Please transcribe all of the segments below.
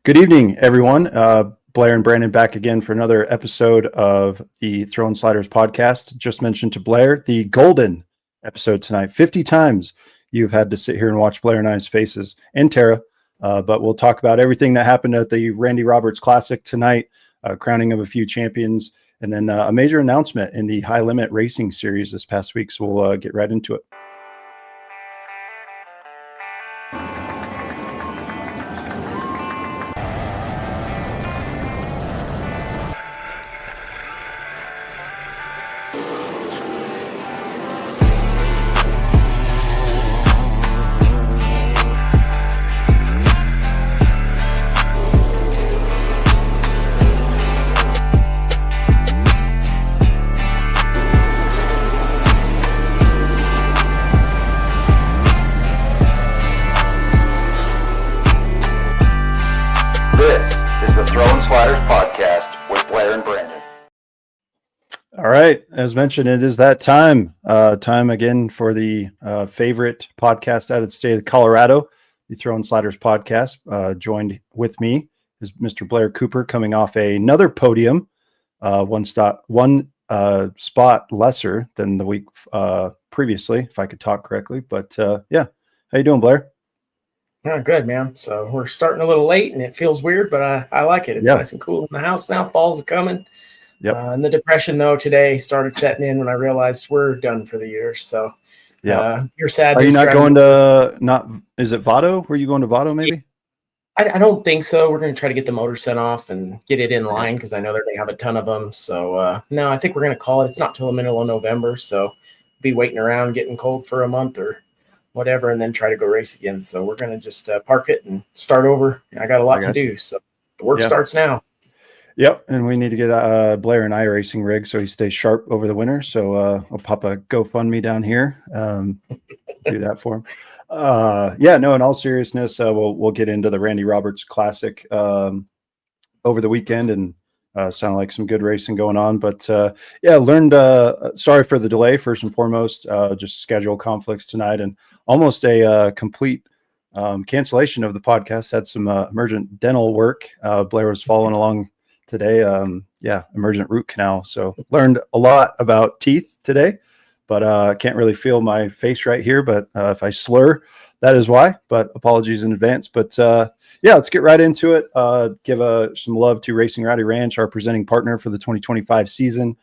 Good evening, everyone. Blair and Brandon back again for another episode of the Throwin Sliders podcast. Just mentioned to Blair, the golden episode tonight. 50 times you've had to sit here and watch Blair and I's faces, and Tara. But we'll talk about everything that happened at the Randy Roberts Classic tonight, crowning of a few champions, and then a major announcement in the High Limit Racing Series this past week. So we'll get right into it. All right. As mentioned, it is that time. Time again for the favorite podcast out of the state of Colorado, the Throwin Sliders podcast. Joined with me is Mr. Blair Cooper, coming off another podium, one spot lesser than the week previously, if I could talk correctly. But yeah, how you doing, Blair? Oh, good, man. So we're starting a little late, and it feels weird, but I like it. It's nice and cool in the house now. Fall's coming. Yep. And the depression, though, today started setting in when I realized we're done for the year. So you're sad. Are you not going to is it Vado? Were you going to Vado maybe? I don't think so. We're going to try to get the motor sent off and get it in line because I know they're going to have a ton of them. So no, I think we're going to call it. It's not till the middle of November. So be waiting around getting cold for a month or whatever, and then try to go race again. So we're going to just park it and start over. I got a lot to do. So the work starts now. Yep, and we need to get Blair and I racing rig so he stays sharp over the winter. So I'll pop a GoFundMe down here, do that for him. In all seriousness, we'll get into the Randy Roberts Classic over the weekend, and sound like some good racing going on. But learned. Sorry for the delay. First and foremost, just schedule conflicts tonight, and almost a complete cancellation of the podcast. Had some emergent dental work. Blair was following along today. Emergent root canal. So learned a lot about teeth today, but can't really feel my face right here. But if I slur, that is why. But apologies in advance. But let's get right into it. Give some love to Racing Rowdy Ranch, our presenting partner for the 2025 season,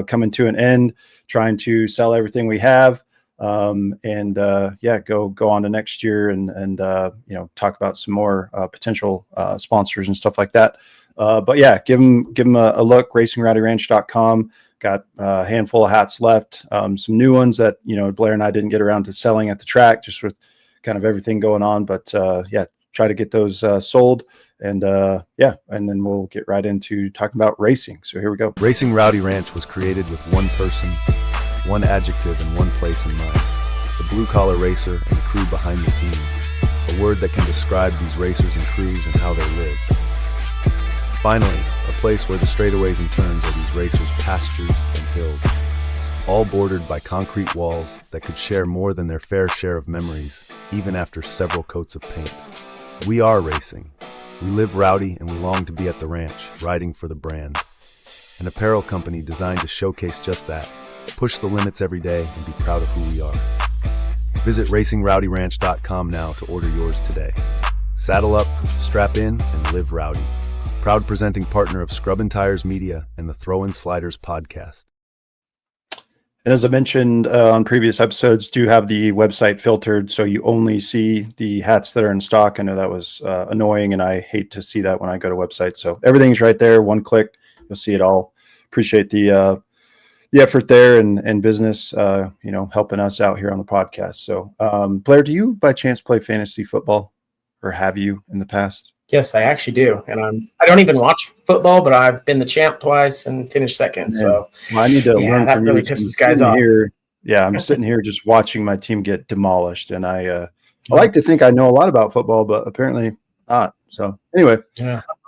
coming to an end, trying to sell everything we have. Go on to next year and talk about some more potential sponsors and stuff like that. Give them a look. RacingRowdyRanch.com. Got a handful of hats left. Some new ones that Blair and I didn't get around to selling at the track, just with kind of everything going on. But try to get those sold, and then we'll get right into talking about racing. So here we go. Racing Rowdy Ranch was created with one person, one adjective, and one place in mind: the blue-collar racer and the crew behind the scenes. A word that can describe these racers and crews and how they live. Finally, a place where the straightaways and turns are these racers' pastures and hills, all bordered by concrete walls that could share more than their fair share of memories, even after several coats of paint. We are racing. We live rowdy and we long to be at the ranch, riding for the brand. An apparel company designed to showcase just that, push the limits every day, and be proud of who we are. Visit RacingRowdyRanch.com now to order yours today. Saddle up, strap in, and live rowdy. Proud presenting partner of Scrubbin' Tires Media and the Throwin Sliders podcast. And as I mentioned on previous episodes, do have the website filtered so you only see the hats that are in stock. I know that was annoying, and I hate to see that when I go to websites. So everything's right there. One click, you'll see it all. Appreciate the effort there and business, helping us out here on the podcast. So, Blair, do you by chance play fantasy football, or have you in the past? Yes, I actually do. And I don't even watch football, but I've been the champ twice and finished second. So I need to learn that from really you. pisses guys off. I'm sitting here just watching my team get demolished. And I like to think I know a lot about football, but apparently not. So anyway,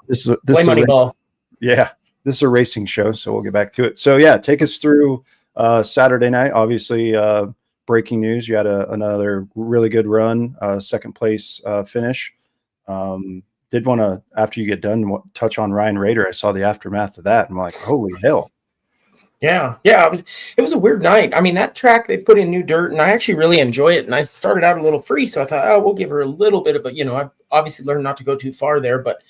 this is Moneyball. This is a racing show, so we'll get back to it. So take us through Saturday night. Obviously, breaking news. You had another really good run, second place finish. did want to, after you get done, touch on Ryan Rader. I saw the aftermath of that. And I'm like, holy hell. Yeah. It was a weird night. I mean, that track, they put in new dirt, and I actually really enjoy it. And I started out a little free, so I thought, oh, we'll give her a little bit of a, I obviously learned not to go too far there, but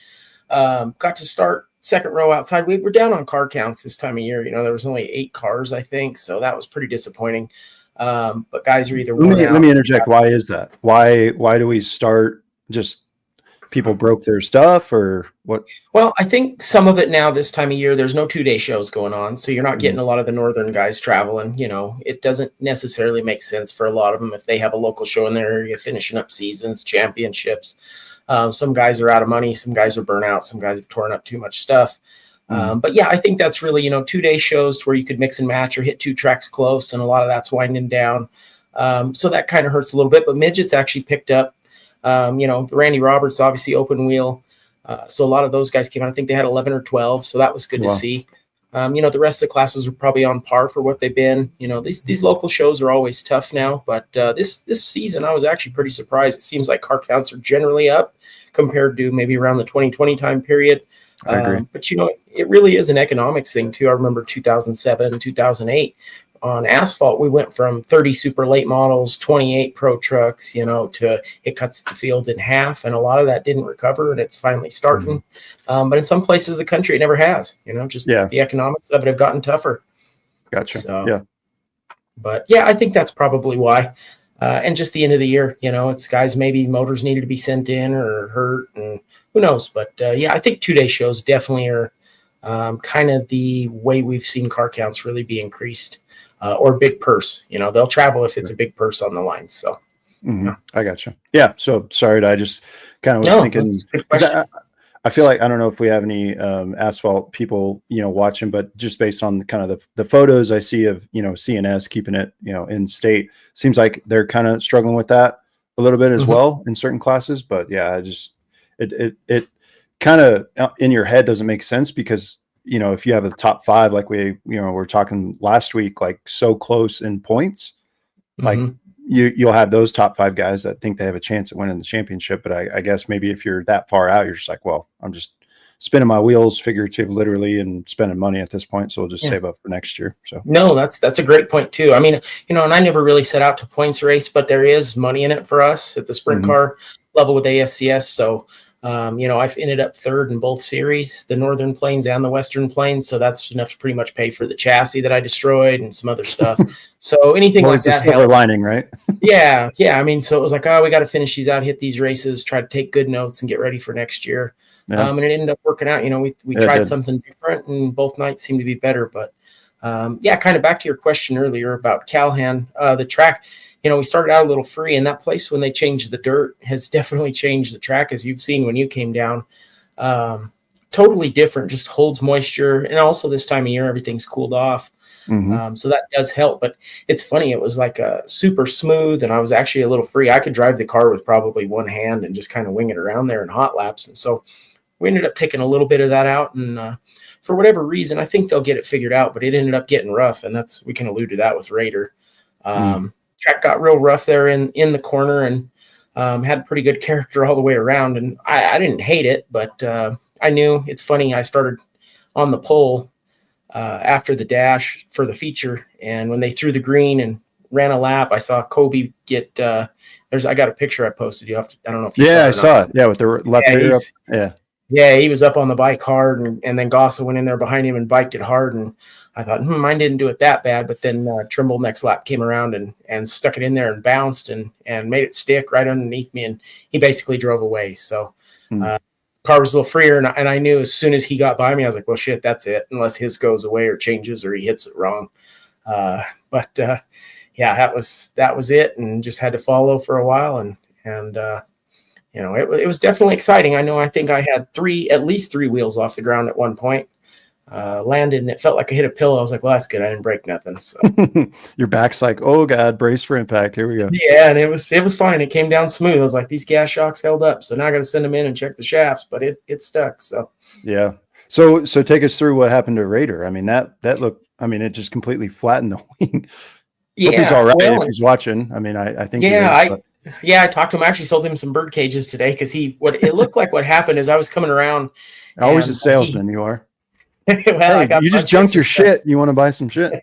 got to start second row outside. We were down on car counts this time of year. There was only 8 cars, I think, so that was pretty disappointing. But guys are either let me interject. Why is that? Why do we start just people broke their stuff or what? Well, I think some of it now this time of year, there's no 2-day shows going on. So you're not getting a lot of the northern guys traveling. It doesn't necessarily make sense for a lot of them if they have a local show in their area finishing up seasons, championships. Some guys are out of money. Some guys are burnt out. Some guys have torn up too much stuff. But yeah, I think that's really, 2-day shows where you could mix and match or hit 2 tracks close. And a lot of that's winding down. So that kind of hurts a little bit, but midgets actually picked up. The Randy Roberts, obviously open wheel. So a lot of those guys came out. I think they had 11 or 12. So that was good to see. The rest of the classes were probably on par for what they've been. These local shows are always tough now, but this season I was actually pretty surprised. It seems like car counts are generally up compared to maybe around the 2020 time period. I agree. But it really is an economics thing too. I remember 2007, 2008 on asphalt, we went from 30 super late models, 28 pro trucks, to it cuts the field in half. And a lot of that didn't recover, and it's finally starting. But in some places of the country, it never has, the economics of it have gotten tougher. Gotcha. So, yeah. But yeah, I think that's probably why. And just the end of the year, it's guys, maybe motors needed to be sent in or hurt, and who knows. But yeah, I think 2-day shows definitely are kind of the way we've seen car counts really be increased. Or big purse, they'll travel if it's a big purse on the line. So yeah. I gotcha. Yeah. So sorry, I just kind of was thinking, I feel like, I don't know if we have any asphalt people, watching, but just based on kind of the photos I see of, CNS keeping it, in state, seems like they're kind of struggling with that a little bit as well in certain classes. But yeah, it kind of in your head doesn't make sense because if you have the top 5, like we were talking last week, like so close in points, like you'll have those top 5 guys that think they have a chance at winning the championship. But I guess maybe if you're that far out, you're just like, well, I'm just spinning my wheels, figurative, literally, and spending money at this point. So we'll just save up for next year. So no, that's a great point too. I mean, and I never really set out to points race, but there is money in it for us at the sprint car level with ASCS. So I've ended up 3rd in both series, the Northern Plains and the Western Plains. So that's enough to pretty much pay for the chassis that I destroyed and some other stuff. So anything like that. Silver lining, right? Yeah. I mean, so it was like, we got to finish these out, hit these races, try to take good notes and get ready for next year. Yeah. And it ended up working out. We tried something different, and both nights seemed to be better. But kind of back to your question earlier about Calhan, the track. We started out a little free, and that place, when they changed the dirt, has definitely changed the track, as you've seen when you came down. Totally different, just holds moisture. And also this time of year, everything's cooled off. So that does help. But it's funny, it was like a super smooth, and I was actually a little free. I could drive the car with probably one hand and just kind of wing it around there in hot laps. And so we ended up taking a little bit of that out. And for whatever reason, I think they'll get it figured out, but it ended up getting rough. And we can allude to that with Raider. Track got real rough there in the corner, and had pretty good character all the way around. And I didn't hate it, but I knew, it's funny, I started on the pole after the dash for the feature. And when they threw the green and ran a lap, I saw Kobe get, I got a picture I posted. I don't know if you saw it. Yeah, I saw it. Yeah, with the left rear up. Yeah. Yeah, he was up on the bike hard, and then Gossa went in there behind him and biked it hard. And I thought, mine didn't do it that bad. But then Trimble next lap came around and stuck it in there and bounced and made it stick right underneath me. And he basically drove away. So car was a little freer. And I knew as soon as he got by me, I was like, well, shit, that's it. Unless his goes away or changes or he hits it wrong. But that was it. And just had to follow for a while. And it was definitely exciting. I think I had at least three wheels off the ground at one point. Landed, and it felt like I hit a pillow. I was like, well, that's good. I didn't break nothing. So your back's like, oh God, brace for impact. Here we go. Yeah, and it was fine. It came down smooth. I was like, these gas shocks held up. So now I got to send them in and check the shafts, but it stuck. So yeah. So take us through what happened to Raider. I mean, that looked. I mean, it just completely flattened the wing. Yeah, Hope he's all right if he's watching. I mean, I think. Yeah, Yeah, I talked to him. I actually sold him some bird cages today because what it looked like what happened is I was coming around. Always a And salesman, you are. well, I Hey, got you just bunch junked your extra stuff. shit. You want to buy some shit?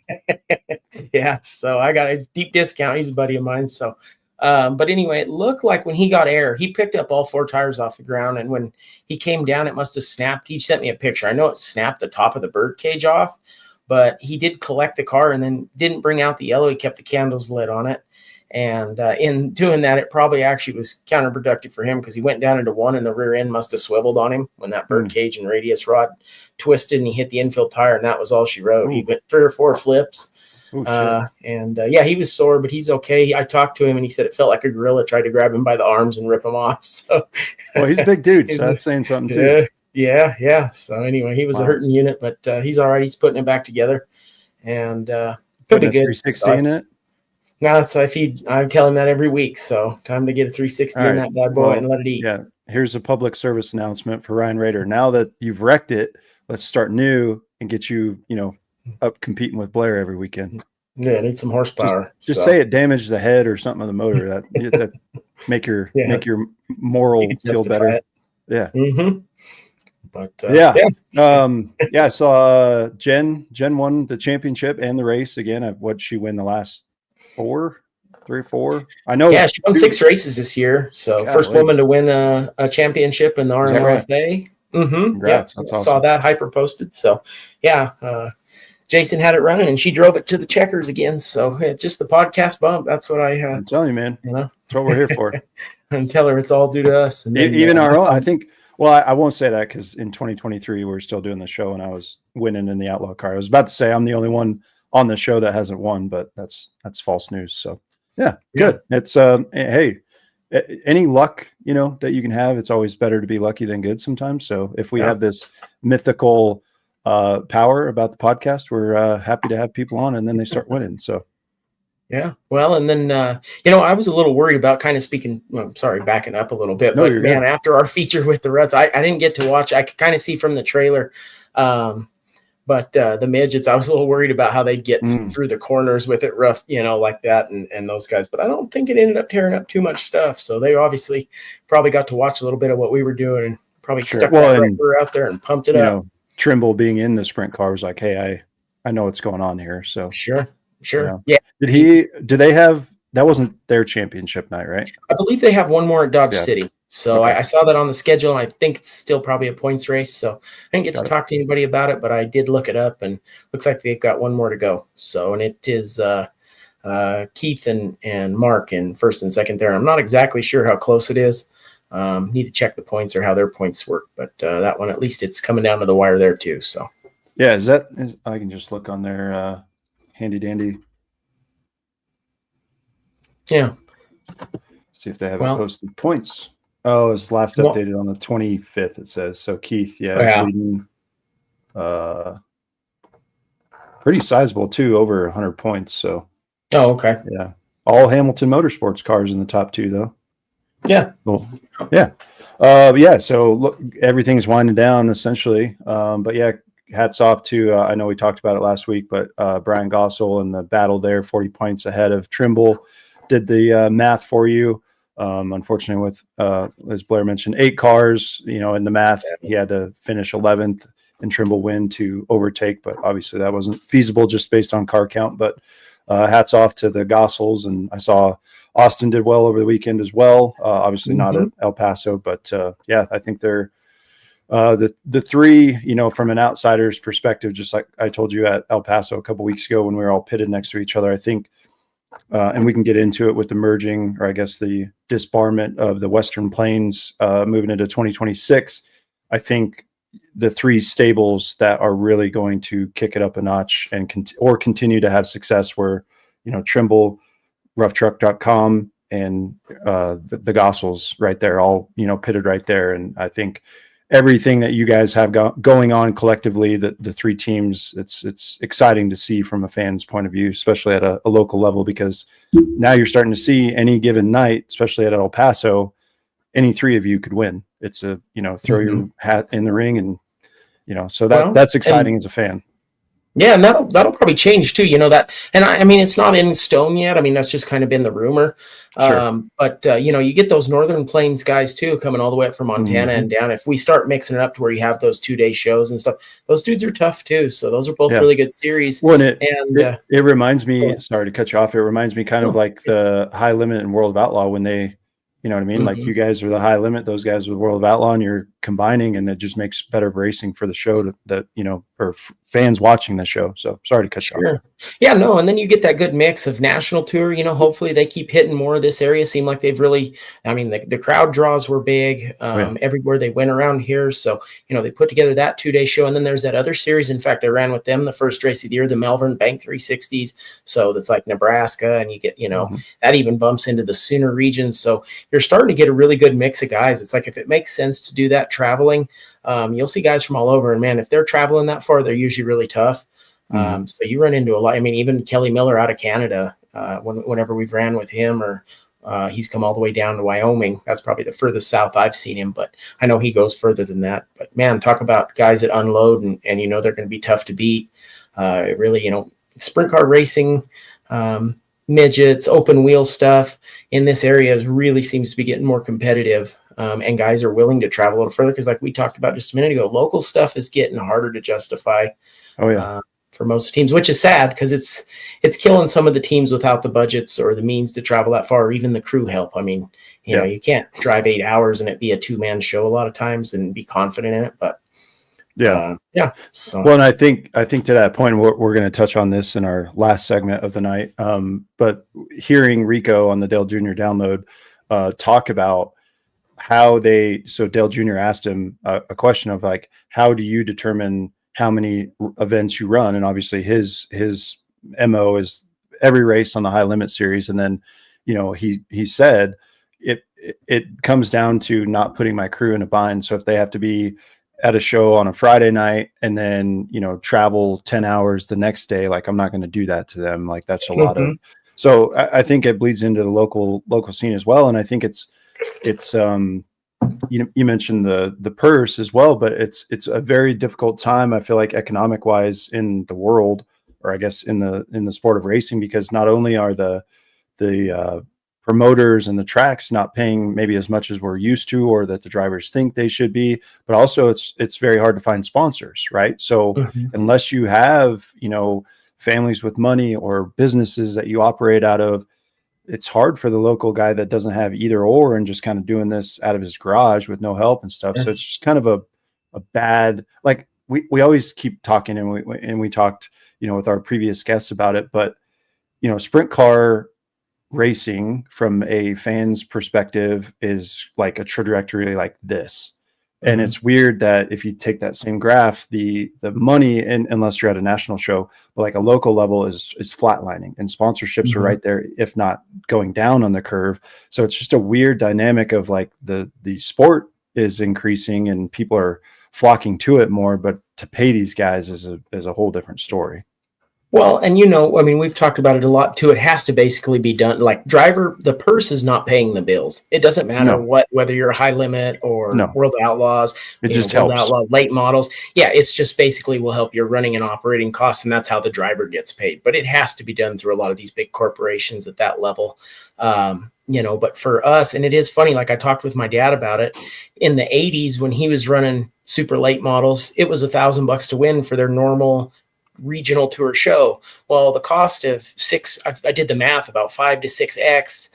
Yeah, so I got a deep discount. He's a buddy of mine. So, but anyway, it looked like when he got air, he picked up all 4 tires off the ground, and when he came down, it must have snapped. He sent me a picture. I know it snapped the top of the bird cage off, but he did collect the car and then didn't bring out the yellow. He kept the candles lit on it. And in doing that, it probably actually was counterproductive for him because he went down into one and the rear end must have swiveled on him when that bird cage and radius rod twisted and he hit the infield tire, and that was all she wrote. Ooh. He went 3 or 4 flips. Yeah, he was sore, but he's okay. I talked to him and he said it felt like a gorilla tried to grab him by the arms and rip him off. So, well, he's a big dude, so that's saying something too. Yeah. So anyway, he was a hurting unit, but he's all right. He's putting it back together, and could be good. 360 in it. No, so I tell him that every week. So time to get a 360 in that bad boy and let it eat. Yeah. Here's a public service announcement for Ryan Rader. Now that you've wrecked it, let's start new and get you, up competing with Blair every weekend. Yeah, need some horsepower. Just say it damaged the head or something of the motor that make your moral feel better. It. Yeah. Mm-hmm. But I saw Jen won the championship and the race again. What'd she win the last 3 or 4? I know. Yeah, she won 6 races this year. So first woman to win a championship in the RMLSA. Right? Mm-hmm. Congrats. That's awesome. Saw that hyper posted. So Jason had it running and she drove it to the checkers again. So just the podcast bump. That's what I'm telling you, man. That's what we're here for. And tell her it's all due to us. And then, even our own. I think. Well, I won't say that because in 2023 we're still doing the show and I was winning in the Outlaw car. I was about to say I'm the only one on the show that hasn't won, but that's false news. So yeah, good. It's hey, any luck that you can have, it's always better to be lucky than good sometimes. So if we have this mythical power about the podcast, we're happy to have people on and then they start winning. So yeah, well, and then I was a little worried about kind of speaking. Well, sorry, backing up a little bit, but man, after our feature with the Ruts, I didn't get to watch. I could kind of see from the trailer. But the midgets, I was a little worried about how they'd get through the corners with it rough, like that, and those guys. But I don't think it ended up tearing up too much stuff. So they obviously probably got to watch a little bit of what we were doing and probably stuck that record out there and pumped it up. Trimble being in the sprint car was like, hey, I know what's going on here. So sure. Yeah. Do they have, that wasn't their championship night, right? I believe they have one more at Dodge City. So I saw that on the schedule, and I think it's still probably a points race. So I didn't get to talk to anybody about it, but I did look it up, and looks like they've got one more to go. So, and it is Keith and Mark in first and second there. I'm not exactly sure how close it is. Need to check the points or how their points work, but that one, at least it's coming down to the wire there too. So yeah, I can just look on their handy dandy. Yeah. See if they have posted points. Oh, it's last updated on the 25th, it says. So Keith, leading, pretty sizable too, over 100 points. So okay. Yeah. All Hamilton Motorsports cars in the top 2 though. Yeah. Cool. Yeah. So look, everything's winding down essentially. But yeah, hats off to, I know we talked about it last week, but Brian Gossel and the battle there, 40 points ahead of Trimble. Did the math for you. Unfortunately, with as Blair mentioned, 8 cars, in the math, he had to finish 11th and Trimble win to overtake, but obviously that wasn't feasible just based on car count. But hats off to the Gossels, and I saw Austin did well over the weekend as well. Obviously not at El Paso, but I think they're the 3, from an outsider's perspective, just like I told you at El Paso a couple weeks ago when we were all pitted next to each other. I think. And we can get into it with the merging, or I guess the disbarment of the Western Plains moving into 2026. I think the 3 stables that are really going to kick it up a notch and continue to have success were, Trimble, rouughtruck.com, and the Gossels right there, all, pitted right there. And I think everything that you guys have going on collectively, the 3 teams, it's exciting to see from a fan's point of view, especially at a local level, because now you're starting to see any given night, especially at El Paso, any 3 of you could win. It's throw your hat in the ring, and so that's exciting as a fan. Yeah, and that'll probably change too. That, and I mean, it's not in stone yet. I mean, that's just kind of been the rumor. Sure. But you get those Northern Plains guys too coming all the way up from Montana Mhm. and down. If we start mixing it up to where you have those 2-day shows and stuff, those dudes are tough too. So those are both Yeah. really good series. Well, and And it reminds go me, ahead. sorry to cut you off. It reminds me kind of No. like the High Limit and World of Outlaw when they, you know what I mean? Like Mhm. you guys are the High Limit, those guys are the World of Outlaw, and you're combining, and it just makes better racing for the show that, or fans watching the show. So sorry to cut you off. Sure. Yeah, no, and then you get that good mix of national tour. Hopefully they keep hitting more of this area. Seem like they've really, I mean, the crowd draws were big Oh, yeah. everywhere they went around here. So, they put together that 2-day show. And then there's that other series. In fact, I ran with them the first race of the year, the Melbourne Bank 360s. So that's like Nebraska. And you get, Mhm. that even bumps into the Sooner regions. So you're starting to get a really good mix of guys. It's like if it makes sense to do that traveling, you'll see guys from all over. And man, if they're traveling that far, they're usually really tough. Mhm. So you run into a lot. I mean, even Kelly Miller out of Canada, whenever we've ran with him, or he's come all the way down to Wyoming. That's probably the furthest south I've seen him, but I know he goes further than that. But man, talk about guys that unload and they're going to be tough to beat. It really, sprint car racing, midgets, open wheel stuff in this area really seems to be getting more competitive. And guys are willing to travel a little further because, like we talked about just a minute ago, local stuff is getting harder to justify. Oh, yeah. Uh, for most teams, which is sad because it's killing some of the teams without the budgets or the means to travel that far, or even the crew help. I mean, Yeah. you can't drive 8 hours and it be a 2-man show a lot of times and be confident in it. But Yeah. yeah. So Well, and I think to that point, we're going to touch on this in our last segment of the night. But hearing Rico on the Dale Jr. download talk about how so Dale Jr. asked him a question of like, how do you determine how many events you run? And obviously his MO is every race on the High Limit series. And then, he said it comes down to not putting my crew in a bind. So if they have to be at a show on a Friday night and then, travel 10 hours the next day, like I'm not going to do that to them. Like that's a lot of, so I think it bleeds into the local scene as well. And I think it's you mentioned the purse as well, but it's a very difficult time, I feel like, economic wise in the world, or I guess in the sport of racing, because not only are the promoters and the tracks not paying maybe as much as we're used to, or that the drivers think they should be, but also it's very hard to find sponsors, right? So unless you have, families with money or businesses that you operate out of, it's hard for the local guy that doesn't have either or and just kind of doing this out of his garage with no help and stuff. So it's just kind of a bad, like we always keep talking, and we talked, with our previous guests about it, but sprint car racing from a fan's perspective is like a trajectory like this. And it's weird that if you take that same graph, the money, unless you're at a national show, but like a local level is flatlining, and sponsorships are right there, if not going down on the curve. So it's just a weird dynamic of like the sport is increasing and people are flocking to it more, but to pay these guys is a whole different story. Well, and I mean, we've talked about it a lot too. It has to basically be done like the purse is not paying the bills. It doesn't matter No, whether you're a High Limit or no, World Outlaws, it just World helps. Outlaw late models. Yeah, it's just basically will help your running and operating costs, and that's how the driver gets paid. But it has to be done through a lot of these big corporations at that level. But for us, and it is funny, like I talked with my dad about it in the 80s when he was running super late models, it was $1,000 to win for their normal regional tour show. Well, the cost of I did the math, about 5 to 6x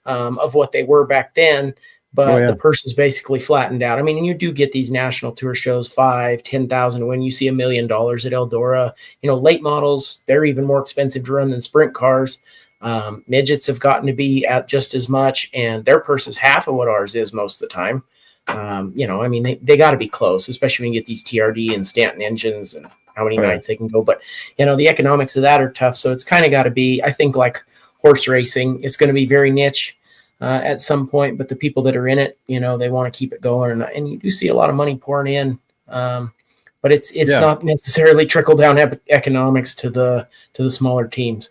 of what they were back then, but the purse is basically flattened out. I mean, and you do get these national tour shows, 5,000-10,000 when you see $1 million at Eldora. Late models, they're even more expensive to run than sprint cars. Midgets have gotten to be at just as much, and their purse is half of what ours is most of the time. I mean, they got to be close, especially when you get these TRD and Stanton engines and how many nights they can go. But, the economics of that are tough. So it's kind of got to be, I think, like horse racing. It's going to be very niche at some point, but the people that are in it, they want to keep it going. And you do see a lot of money pouring in. But it's not necessarily trickle down economics to the smaller teams.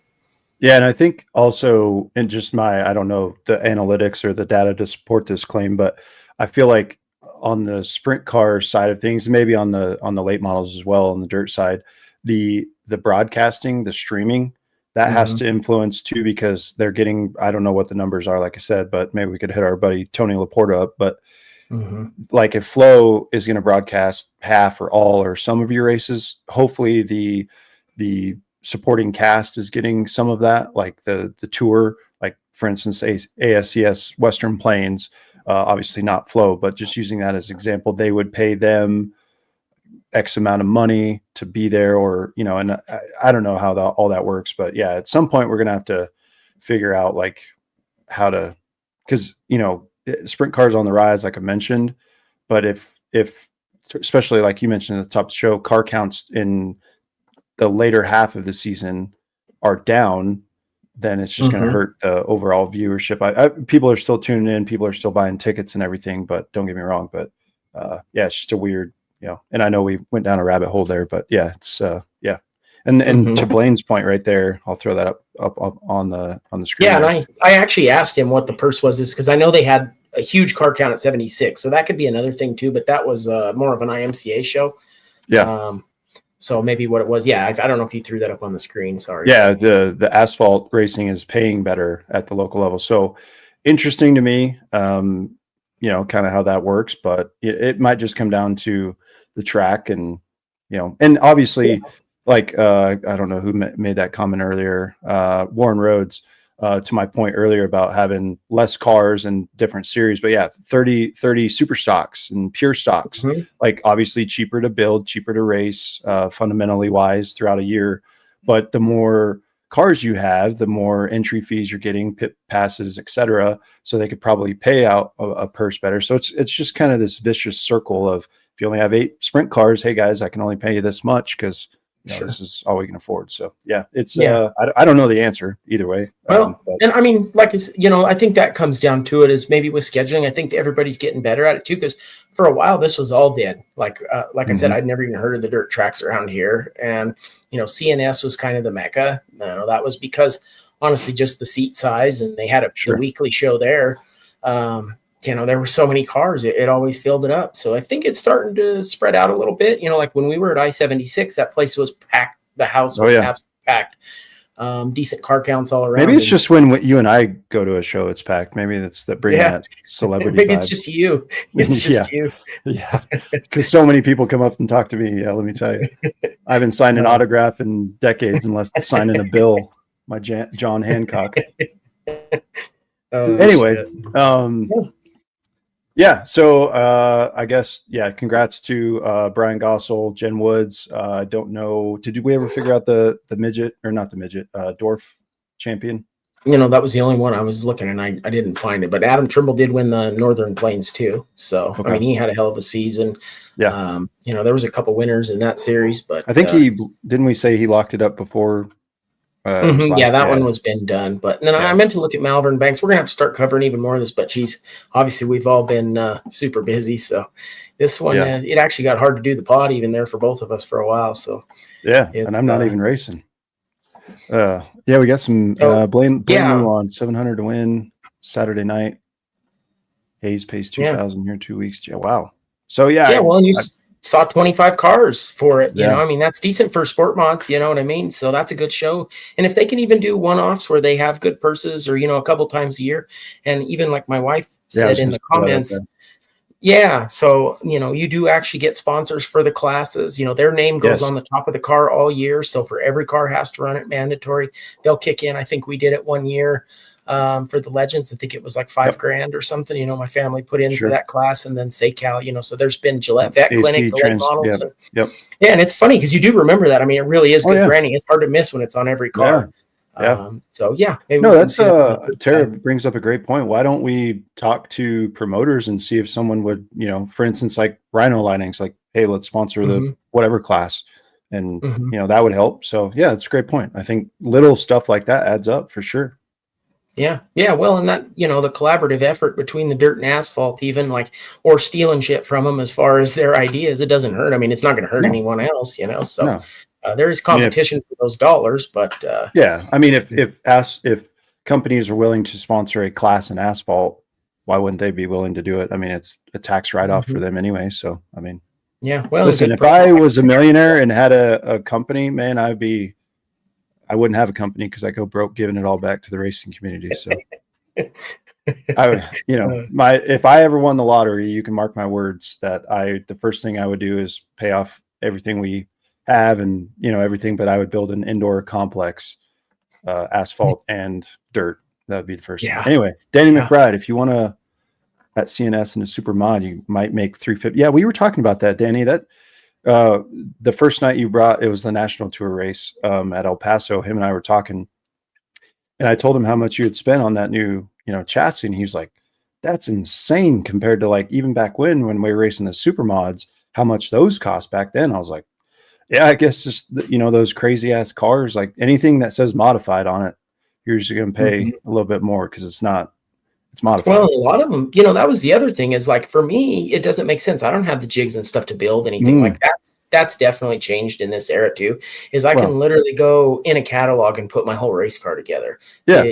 Yeah, and I think also, in just I don't know the analytics or the data to support this claim, but I feel like on the sprint car side of things, maybe on the late models as well, on the dirt side, the the broadcasting, the streaming, that has to influence too, because they're getting, I don't know what the numbers are, like I said, but maybe we could hit our buddy Tony Laporta up. But like if Flow is going to broadcast half or all or some of your races, hopefully the supporting cast is getting some of that, like the tour, like for instance, ASCS Western Plains, obviously not Flow, but just using that as example, they would pay them X amount of money to be there, or, you know, and I don't know how all that works, but yeah, at some point we're going to have to figure out like how to, because, you know, sprint cars on the rise, like I mentioned, but if especially like you mentioned at the top of the show, car counts in the later half of the season are down, then it's just going to hurt the overall viewership. People are still tuning in, people are still buying tickets and everything, but don't get me wrong, but yeah, it's just a weird, you know, and I know we went down a rabbit hole there, but yeah, it's yeah. And to Blaine's point right there, I'll throw that up on the screen. Yeah, and I actually asked him what the purse was, because I know they had a huge car count at 76, so that could be another thing too. But that was more of an IMCA show. Yeah. So maybe what it was. Yeah, I don't know if you threw that up on the screen. Sorry. Yeah, the asphalt racing is paying better at the local level. So interesting to me, you know, kind of how that works. But it might just come down to the track, and you know, and obviously. Yeah. Like, I don't know who made that comment earlier, Warren Rhodes, to my point earlier about having less cars and different series, but yeah, 30 super stocks and pure stocks, like obviously cheaper to build, cheaper to race, fundamentally wise throughout a year. But the more cars you have, the more entry fees you're getting, pit passes, etc. So they could probably pay out a purse better. So it's just kind of this vicious circle of, if you only have 8 sprint cars, hey guys, I can only pay you this much because you know, this is all we can afford. So yeah, it's I don't know the answer either way. Well, and I mean, like, you know, I think that comes down to it is maybe with scheduling. I think everybody's getting better at it too, because for a while this was all dead. Like I said, I'd never even heard of the dirt tracks around here, and you know, CNS was kind of the mecca. That was because honestly, just the seat size, and they had the weekly show there. You know, there were so many cars, it always filled it up. So I think it's starting to spread out a little bit. You know, like when we were at I-76, that place was packed. The house was absolutely packed. Decent car counts all around. Maybe it's just when you and I go to a show, it's packed. Maybe that's that bringing that celebrity Maybe vibe. It's just you. It's just you. Yeah, because so many people come up and talk to me. Yeah, let me tell you. I haven't signed an autograph in decades unless signing a bill. My John Hancock. Anyway, yeah, so I guess, congrats to Brian Gossel, Jen Woods. I don't know, did we ever figure out the midget, or not the midget, dwarf champion? You know, that was the only one I was looking, and I didn't find it. But Adam Trimble did win the Northern Plains too. So, I mean, he had a hell of a season. Yeah. You know, there was a couple winners in that series, but I think didn't we say he locked it up before? That one was been done, but then I meant to look at Malvern Banks. We're gonna have to start covering even more of this, but geez, obviously we've all been super busy, so this one it actually got hard to do the pod even there for both of us for a while. So and I'm not even racing. We got some Blaine New on 700 to win Saturday night. Hayes pays 2,000 here in 2 weeks. Yeah, wow. So well, and you saw 25 cars for it. You know, I mean, that's decent for sport mods, you know what I mean? So that's a good show. And if they can even do one-offs where they have good purses, or, you know, a couple times a year, and even like my wife said in the comments, so, you know, you do actually get sponsors for the classes. You know, their name goes on the top of the car all year. So for every car has to run it mandatory, they'll kick in. I think we did it one year. For the Legends, I think it was like $5,000 or something. You know, my family put in for that class, and then SayCal. You know, so there's been Gillette Vet Clinic, the late models. And it's funny because you do remember that. I mean, it really is good branding. It's hard to miss when it's on every car. Maybe that's Tara brings up a great point. Why don't we talk to promoters and see if someone would, you know, for instance, like Rhino Linings, like, hey, let's sponsor the whatever class, and you know, that would help. So it's a great point. I think little stuff like that adds up for sure. Yeah. Well, and that, you know, the collaborative effort between the dirt and asphalt, even like, or stealing shit from them as far as their ideas, it doesn't hurt. I mean, it's not going to hurt anyone else, you know. So there is competition for those dollars, but I mean, if companies are willing to sponsor a class in asphalt, why wouldn't they be willing to do it? I mean, it's a tax write-off for them anyway. So, I mean, Yeah. Well, Listen, good if problem. I was a millionaire and had a company, man, I wouldn't have a company because I go broke giving it all back to the racing community. So if I ever won the lottery, you can mark my words that the first thing I would do is pay off everything we have and, everything, but I would build an indoor complex, asphalt and dirt. That would be the first thing. Anyway, Danny McBride, if you want to at CNS and a super mod, you might make 350. Yeah, we were talking about that, Danny. That the first night you brought, it was the national tour race at El Paso. Him and I were talking, and I told him how much you had spent on that new, chassis, and he was like, "That's insane compared to like even back when we were racing the super mods, how much those cost back then." I was like, "Yeah, I guess just those crazy ass cars, like anything that says modified on it, you're just going to pay a little bit more because it's modified." Well, a lot of them, that was the other thing is like, for me, it doesn't make sense. I don't have the jigs and stuff to build anything like that. That's definitely changed in this era too, is I can literally go in a catalog and put my whole race car together. Yeah.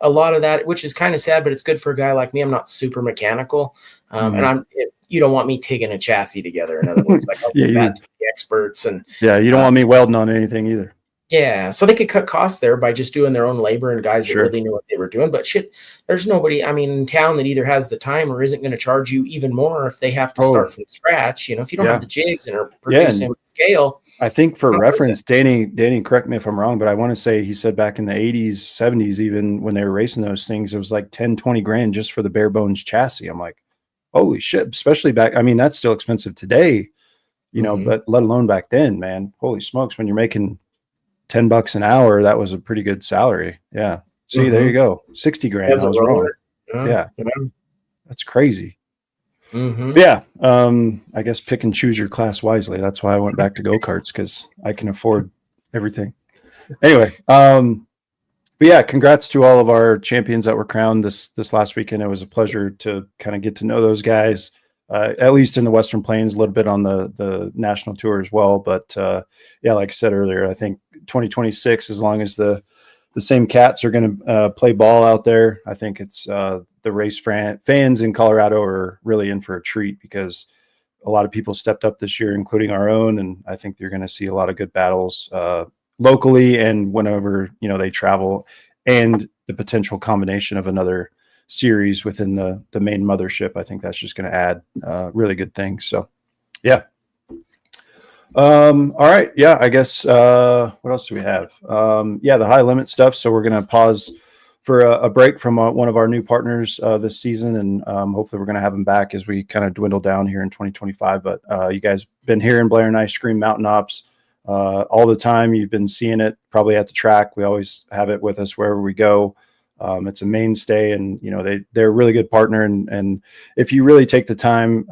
A lot of that, which is kind of sad, but it's good for a guy like me. I'm not super mechanical. And you don't want me taking a chassis together. In other words, like I'll leave that to the experts. And you don't want me welding on anything either. Yeah, so they could cut costs there by just doing their own labor and guys that really knew what they were doing. But shit, there's nobody, in town that either has the time or isn't going to charge you even more if they have to start from scratch. If you don't have the jigs and are producing at scale. I think for reference, Danny, correct me if I'm wrong, but I want to say he said back in the 80s, 70s, even when they were racing those things, it was like 10, 20 grand just for the bare bones chassis. I'm like, holy shit, especially back. that's still expensive today, but let alone back then, man. Holy smokes, when you're making $10 an hour, that was a pretty good salary. Yeah. See, there you go. 60 grand. I was wrong. Yeah. That's crazy. Yeah. I guess pick and choose your class wisely. That's why I went back to go-karts, because I can afford everything. Anyway. But yeah, congrats to all of our champions that were crowned this last weekend. It was a pleasure to kind of get to know those guys. At least in the Western Plains, a little bit on the national tour as well. But yeah, like I said earlier, I think 2026, as long as the same cats are going to play ball out there, I think it's the race fans in Colorado are really in for a treat, because a lot of people stepped up this year, including our own. And I think you're going to see a lot of good battles locally and whenever, they travel, and the potential combination of another series within the main mothership. I think that's just going to add really good things. So yeah. All right. Yeah, I guess what else do we have? Yeah, the high limit stuff. So we're going to pause for a break from one of our new partners this season, and hopefully we're going to have them back as we kind of dwindle down here in 2025. But you guys been hearing Blair and I scream Mountain Ops all the time. You've been seeing it probably at the track. We always have it with us wherever we go. It's a mainstay, and they're a really good partner. And if you really take the time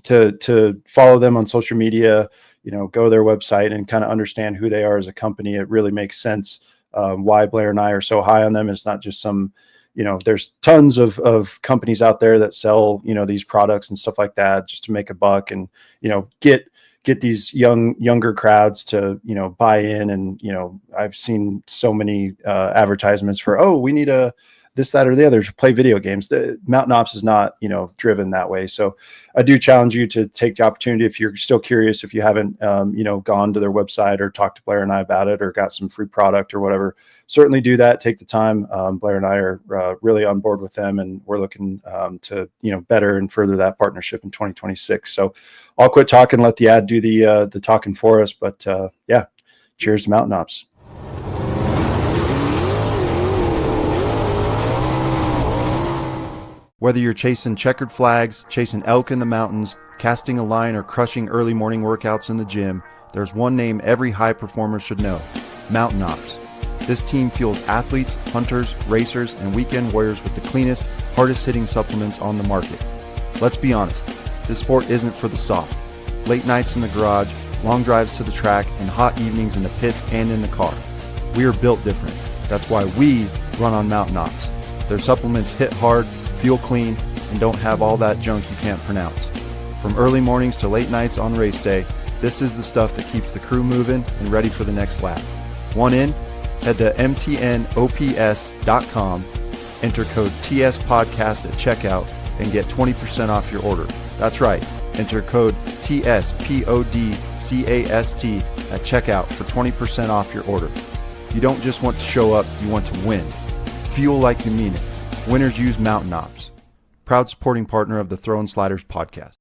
to follow them on social media, go to their website and kind of understand who they are as a company, it really makes sense why Blair and I are so high on them. It's not just some, there's tons of companies out there that sell, these products and stuff like that just to make a buck and, get these younger crowds to, buy in. And, I've seen so many advertisements for, we need this, that, or the other to play video games. The Mountain Ops is not, driven that way. So I do challenge you to take the opportunity, if you're still curious, if you haven't, gone to their website or talked to Blair and I about it or got some free product or whatever, certainly do that. Take the time. Blair and I are really on board with them, and we're looking to, better and further that partnership in 2026. So I'll quit talking, let the ad do the talking for us. But yeah, cheers to Mountain Ops. Whether you're chasing checkered flags, chasing elk in the mountains, casting a line, or crushing early morning workouts in the gym, there's one name every high performer should know: Mountain Ops. This team fuels athletes, hunters, racers, and weekend warriors with the cleanest, hardest hitting supplements on the market. Let's be honest, this sport isn't for the soft. Late nights in the garage, long drives to the track, and hot evenings in the pits and in the car. We are built different. That's why we run on Mountain Ops. Their supplements hit hard, feel clean, and don't have all that junk you can't pronounce. From early mornings to late nights on race day, this is the stuff that keeps the crew moving and ready for the next lap. Want in? Head to mtnops.com, enter code TSPodcast at checkout, and get 20% off your order. That's right, enter code ATSPODCAST at checkout for 20% off your order. You don't just want to show up, you want to win. Fuel like you mean it. Winners use Mountain Ops. Proud supporting partner of the Throwin Sliders podcast.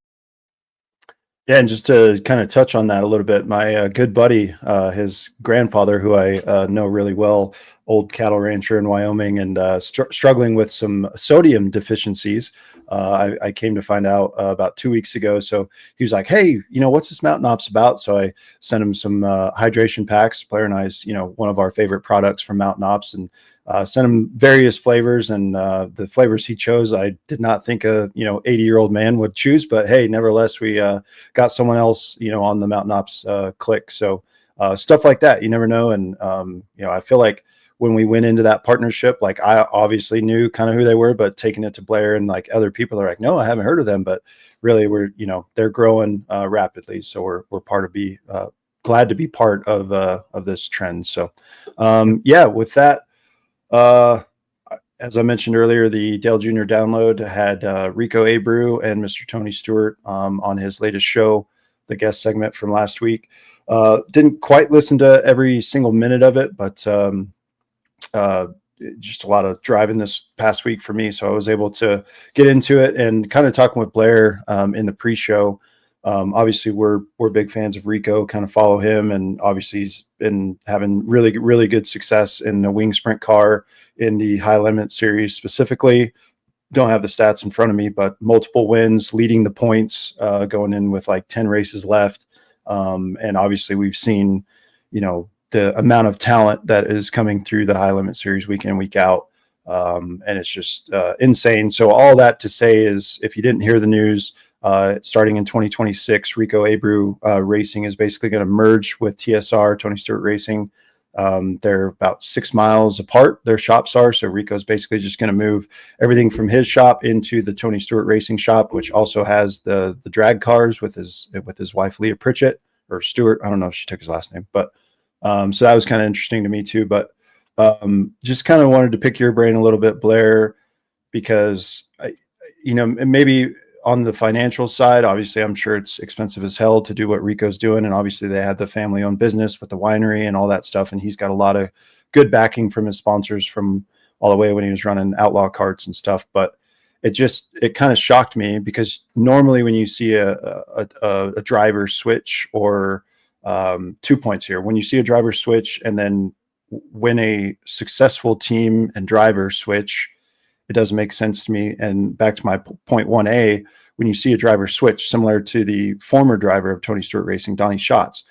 Yeah, and just to kind of touch on that a little bit, my good buddy, his grandfather, who I know really well, old cattle rancher in Wyoming, and struggling with some sodium deficiencies. I came to find out about 2 weeks ago. So he was like, "Hey, what's this Mountain Ops about?" So I sent him some hydration packs. Blair and I's, one of our favorite products from Mountain Ops, and sent him various flavors. And the flavors he chose, I did not think a 80-year-old man would choose. But hey, nevertheless, we got someone else on the Mountain Ops click. So stuff like that, you never know. And I feel like when we went into that partnership, like I obviously knew kind of who they were, but taking it to Blair and like other people are like, no, I haven't heard of them, but really they're growing rapidly. So we're glad to be part of this trend. So with that, as I mentioned earlier, the Dale Jr. download had Rico Abreu and Mr. Tony Stewart on his latest show, the guest segment from last week. Didn't quite listen to every single minute of it, but just a lot of driving this past week for me. So I was able to get into it and kind of talking with Blair in the pre-show. Obviously we're big fans of Rico, kind of follow him. And obviously he's been having really, really good success in the wing sprint car in the high limit series specifically. Don't have the stats in front of me, but multiple wins, leading the points, going in with like 10 races left. And obviously we've seen, the amount of talent that is coming through the high limit series week in, week out. And it's just insane. So all that to say is, if you didn't hear the news, starting in 2026, Rico Abreu Racing is basically going to merge with TSR, Tony Stewart Racing. They're about 6 miles apart, their shops are. So Rico's basically just going to move everything from his shop into the Tony Stewart Racing shop, which also has the drag cars with his wife, Leah Pritchett, or Stewart. I don't know if she took his last name, but so that was kind of interesting to me too. But just kind of wanted to pick your brain a little bit, Blair, because maybe on the financial side, obviously I'm sure it's expensive as hell to do what Rico's doing. And obviously they had the family owned business with the winery and all that stuff. And he's got a lot of good backing from his sponsors from all the way when he was running outlaw carts and stuff. But it kind of shocked me, because normally when you see a driver switch, or 2 points here, when you see a driver switch and then when a successful team and driver switch, it doesn't make sense to me. And back to my point 1A, when you see a driver switch, similar to the former driver of Tony Stewart Racing, Donnie Schatz,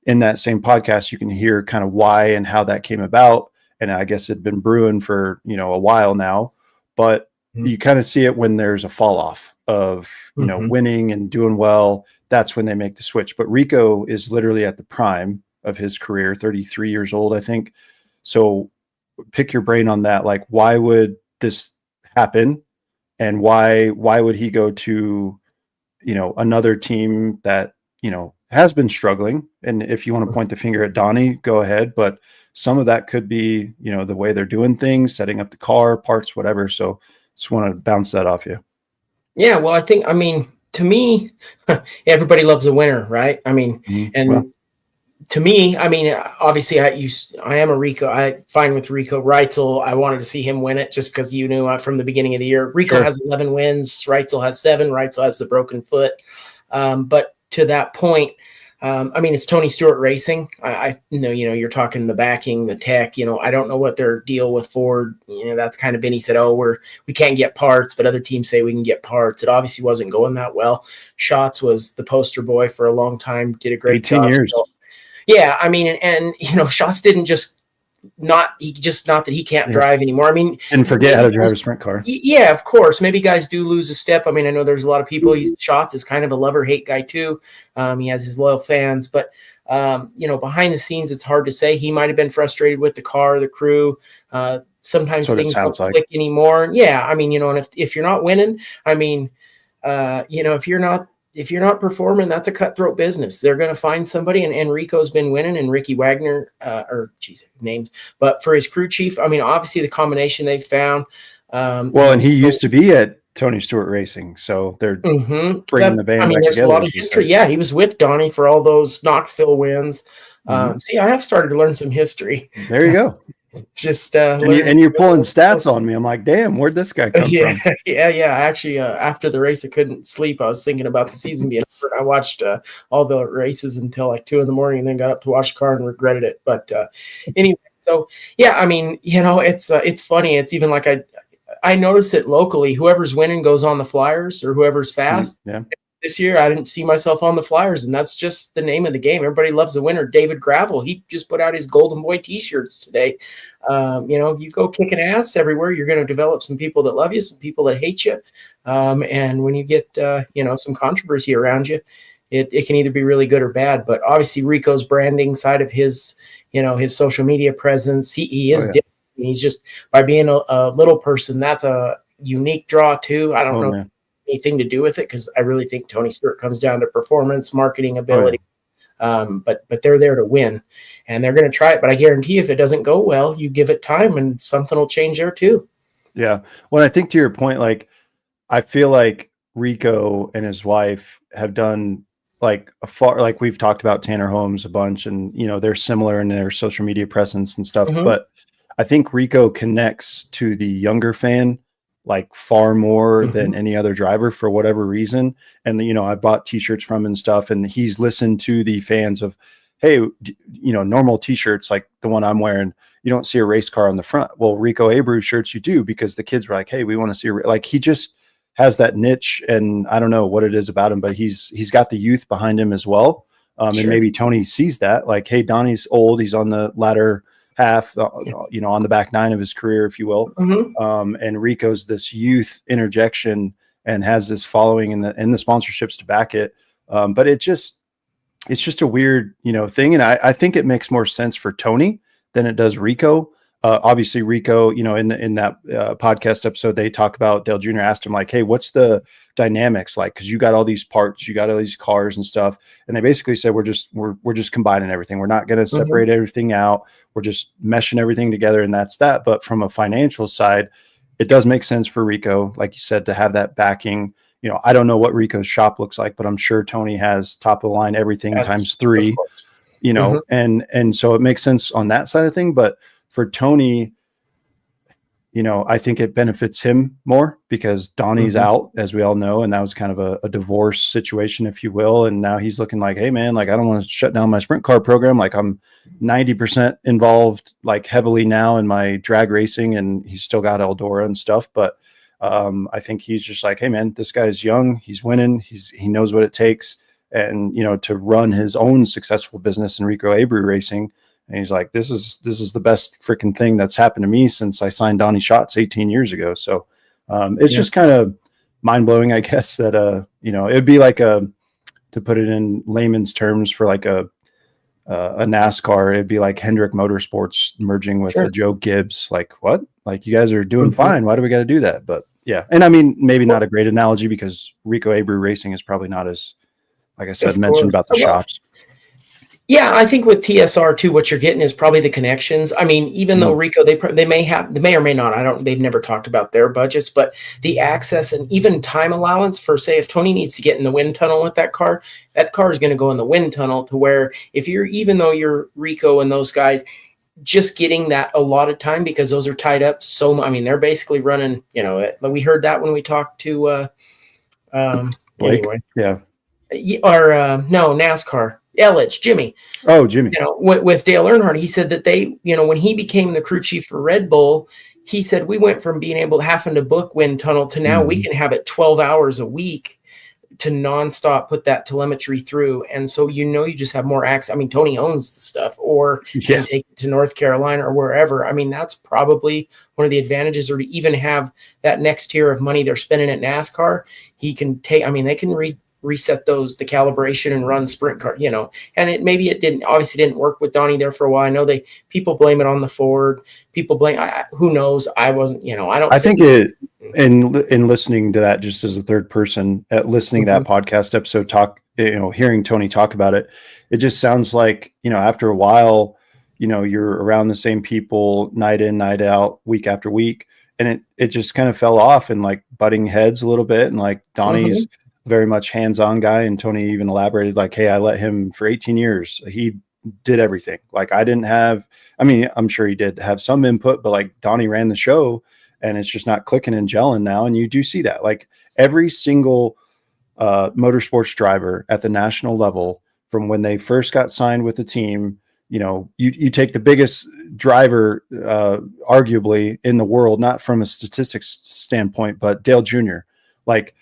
in that same podcast, you can hear kind of why and how that came about. And I guess it'd been brewing for, a while now, but you kind of see it when there's a fall off of, winning and doing well. That's when they make the switch. But Rico is literally at the prime of his career, 33 years old, I think. So pick your brain on that. Like, why would this happen? And why would he go to, another team that, has been struggling? And if you want to point the finger at Donnie, go ahead. But some of that could be, the way they're doing things, setting up the car, parts, whatever. So just want to bounce that off you. Yeah. Well, to me, everybody loves a winner, right? To me, obviously I am a Rico. I fine with Rico. Reitzel, I wanted to see him win it just because from the beginning of the year. Rico has 11 wins. Reitzel has 7. Reitzel has the broken foot. But to that point, it's Tony Stewart Racing. I know, you're talking the backing, the tech, I don't know what their deal with Ford, that's kind of been, he said, we can't get parts, but other teams say we can get parts. It obviously wasn't going that well. Schatz was the poster boy for a long time, did a great 18 job. years. So, yeah. Schatz didn't not that he can't drive anymore. And forget how to drive a sprint car. Yeah, of course. Maybe guys do lose a step. I know there's a lot of people. Schatz is kind of a love-or-hate guy too. He has his loyal fans, but behind the scenes, it's hard to say. He might have been frustrated with the car, the crew. Sometimes things don't click anymore. Yeah, and if you're not winning, if you're not performing, that's a cutthroat business. They're going to find somebody, and Rico's been winning, and Ricky Wagner, names, but for his crew chief, obviously the combination they've found. And he used to be at Tony Stewart Racing. So they're Mm-hmm. bringing the band back there's a together. lot of history. Yeah, he was with Donnie for all those Knoxville wins. See, I have started to learn some history. There you go. Just and you're pulling stats on me. I'm like, damn, where'd this guy come from? Yeah. Actually, after the race, I couldn't sleep. I was thinking about the season being over. I watched all the races until like 2 a.m, and then got up to watch the car and regretted it. But anyway, so yeah, I mean, it's funny. It's even like I notice it locally. Whoever's winning goes on the Flyers, or whoever's fast. Yeah. This year, I didn't see myself on the Flyers, and that's just the name of the game. Everybody loves the winner. David Gravel, he just put out his Golden Boy T-shirts today. You go kicking ass everywhere, you're going to develop some people that love you, some people that hate you, and when you get some controversy around you, it can either be really good or bad. But obviously, Rico's branding side of his social media presence, he is different. He's just, by being a little person, that's a unique draw too. I don't know. Man. Anything to do with it, because I really think Tony Stewart comes down to performance, marketing ability. But they're there to win, and they're going to try it. But I guarantee if it doesn't go well, you give it time and something will change there too. Yeah. Well, I think to your point, like, I feel like Rico and his wife have done like like we've talked about Tanner Holmes a bunch, and they're similar in their social media presence and stuff. Mm-hmm. But I think Rico connects to the younger fan like far more than any other driver for whatever reason. And, I bought t-shirts from him and stuff, and he's listened to the fans of, hey, normal t-shirts like the one I'm wearing, you don't see a race car on the front. Well, Rico Abreu shirts you do, because the kids were like, hey, we want to see like, he just has that niche, and I don't know what it is about him, but he's got the youth behind him as well. Sure. And maybe Tony sees that, like, hey, Donnie's old, he's on the latter half, on the back nine of his career, if you will. And Rico's this youth interjection and has this following in the sponsorships to back it. But it's just a weird, thing. And I think it makes more sense for Tony than it does Rico. Obviously Rico, in that podcast episode, they talk about Dale Jr. asked him like, hey, what's the dynamics like? Cause you got all these parts, you got all these cars and stuff. And they basically said, we're just combining everything. We're not going to separate everything out. We're just meshing everything together. And that's that. But from a financial side, it does make sense for Rico, like you said, to have that backing. I don't know what Rico's shop looks like, but I'm sure Tony has top of the line, everything times 3, and so it makes sense on that side of thing. But for Tony, I think it benefits him more because Donnie's out, as we all know, and that was kind of a divorce situation, if you will. And now he's looking like, hey man, like, I don't want to shut down my sprint car program. Like, I'm 90% involved, like, heavily now in my drag racing, and he's still got Eldora and stuff. But I think he's just like, hey man, this guy's young, he's winning, he knows what it takes, and to run his own successful business in Rico Abreu Racing. And he's like, this is the best freaking thing that's happened to me since I signed Donnie Schatz 18 years ago. So it's just kind of mind blowing, I guess, that, it'd be like to put it in layman's terms for like a NASCAR, it'd be like Hendrick Motorsports merging with a Joe Gibbs. Like, what? Like, you guys are doing fine. Why do we got to do that? But yeah. And I mean, maybe not a great analogy, because Rico Abreu Racing is probably not as, like I said, mentioned about the shops. Yeah, I think with TSR too, what you're getting is probably the connections. I mean, even though Rico, they may or may not, they've never talked about their budgets, but the access and even time allowance for, say, if Tony needs to get in the wind tunnel with that car is going to go in the wind tunnel, to where even though you're Rico and those guys, just getting that a lot of time, because those are tied up so much. I mean, they're basically running, we heard that when we talked to, anyway. Yeah. Or no, NASCAR. Elledge, Jimmy. Oh, Jimmy. With Dale Earnhardt, he said that when he became the crew chief for Red Bull, he said we went from having to book wind tunnel to now we can have it 12 hours a week to nonstop put that telemetry through. And so, you just have more access. I mean, Tony owns the stuff, or can take it to North Carolina or wherever. I mean, that's probably one of the advantages, or to even have that next tier of money they're spending at NASCAR. He can take, they can reset the calibration and run sprint car, and it obviously didn't work with Donnie there for a while. I know people blame it on the Ford, who knows? I wasn't, I think in listening to that, just as a third person listening to that podcast episode, hearing Tony talk about it, it just sounds like, after a while, you're around the same people night in, night out, week after week. and it just kind of fell off and like butting heads a little bit. And like Donnie's very much hands-on guy. And Tony even elaborated like, hey, I let him for 18 years. He did everything. Like I didn't have, I mean, I'm sure he did have some input, but like Donnie ran the show and it's just not clicking and gelling now. And you do see that like every single motorsports driver at the national level from when they first got signed with the team, you know, you take the biggest driver arguably in the world, not from a statistics standpoint, but Dale Jr. Like,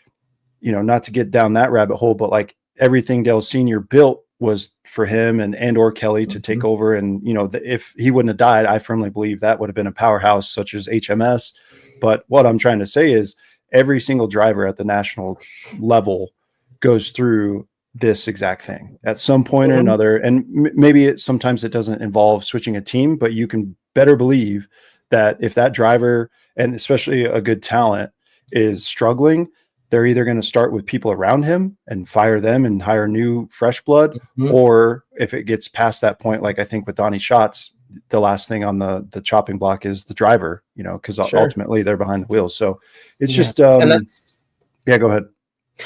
you know, not to get down that rabbit hole, but like everything Dale Sr. built was for him and or Kelly to take over. And, you know, if he wouldn't have died, I firmly believe that would have been a powerhouse such as HMS. But what I'm trying to say is every single driver at the national level goes through this exact thing at some point or another. And maybe sometimes it doesn't involve switching a team, but you can better believe that if that driver, and especially a good talent, is struggling, they're either going to start with people around him and fire them and hire new fresh blood, or if it gets past that point, like I think with Donnie Schatz, the last thing on the chopping block is the driver, you know, because ultimately they're behind the wheels. So it's just, and that's, go ahead.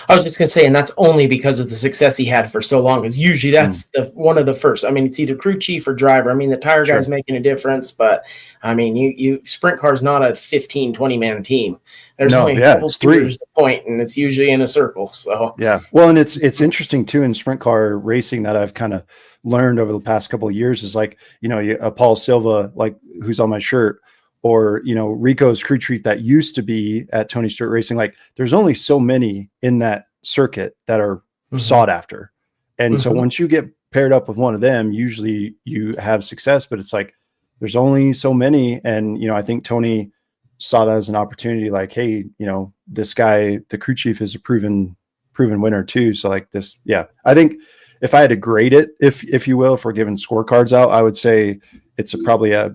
I was just going to say, and that's only because of the success he had for so long, because usually that's the one of the first. I mean, it's either crew chief or driver. I mean, the tire guy's making a difference, but I mean, you sprint car's not a 15, 20-man team. There's only a couple steers to point, and it's usually in a circle. So yeah. Well, and it's interesting too in sprint car racing that I've kind of learned over the past couple of years is like, you know, Paul Silva, like who's on my shirt, or, you know, Rico's crew chief that used to be at Tony Stewart Racing. Like there's only so many in that circuit that are sought after. And so once you get paired up with one of them, usually you have success, but it's like, there's only so many. And, you know, I think Tony saw that as an opportunity, like, hey, you know, this guy, the crew chief is a proven winner too. So like this, I think if I had to grade it, if you will, if we're giving scorecards out, I would say it's probably a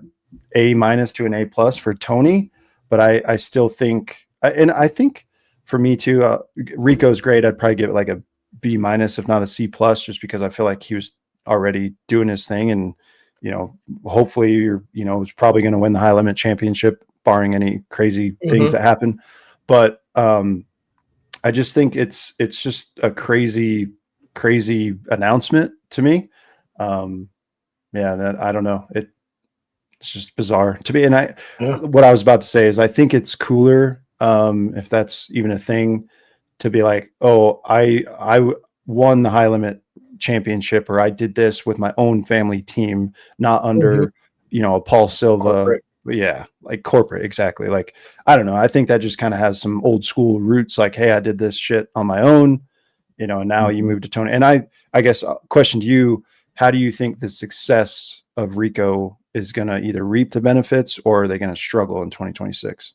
A- to an A+ for Tony, but I still think, and I think for me too, Rico's great. I'd probably give it like a B-, if not a C+, just because I feel like he was already doing his thing, and you know, hopefully, you know, is probably going to win the high limit championship, barring any crazy things that happen. But I just think it's just a crazy announcement to me. That I don't know. It's just bizarre to me. And what I was about to say is I think it's cooler, if that's even a thing, to be like, oh, I won the high limit championship, or I did this with my own family team, not under, you know, a Paul Silva. Corporate. Like corporate. Exactly. Like, I don't know. I think that just kind of has some old school roots. Like, hey, I did this shit on my own, you know, and now you move to Tony. And I guess question to you, how do you think the success of Rico is going to either reap the benefits, or are they going to struggle in 2026?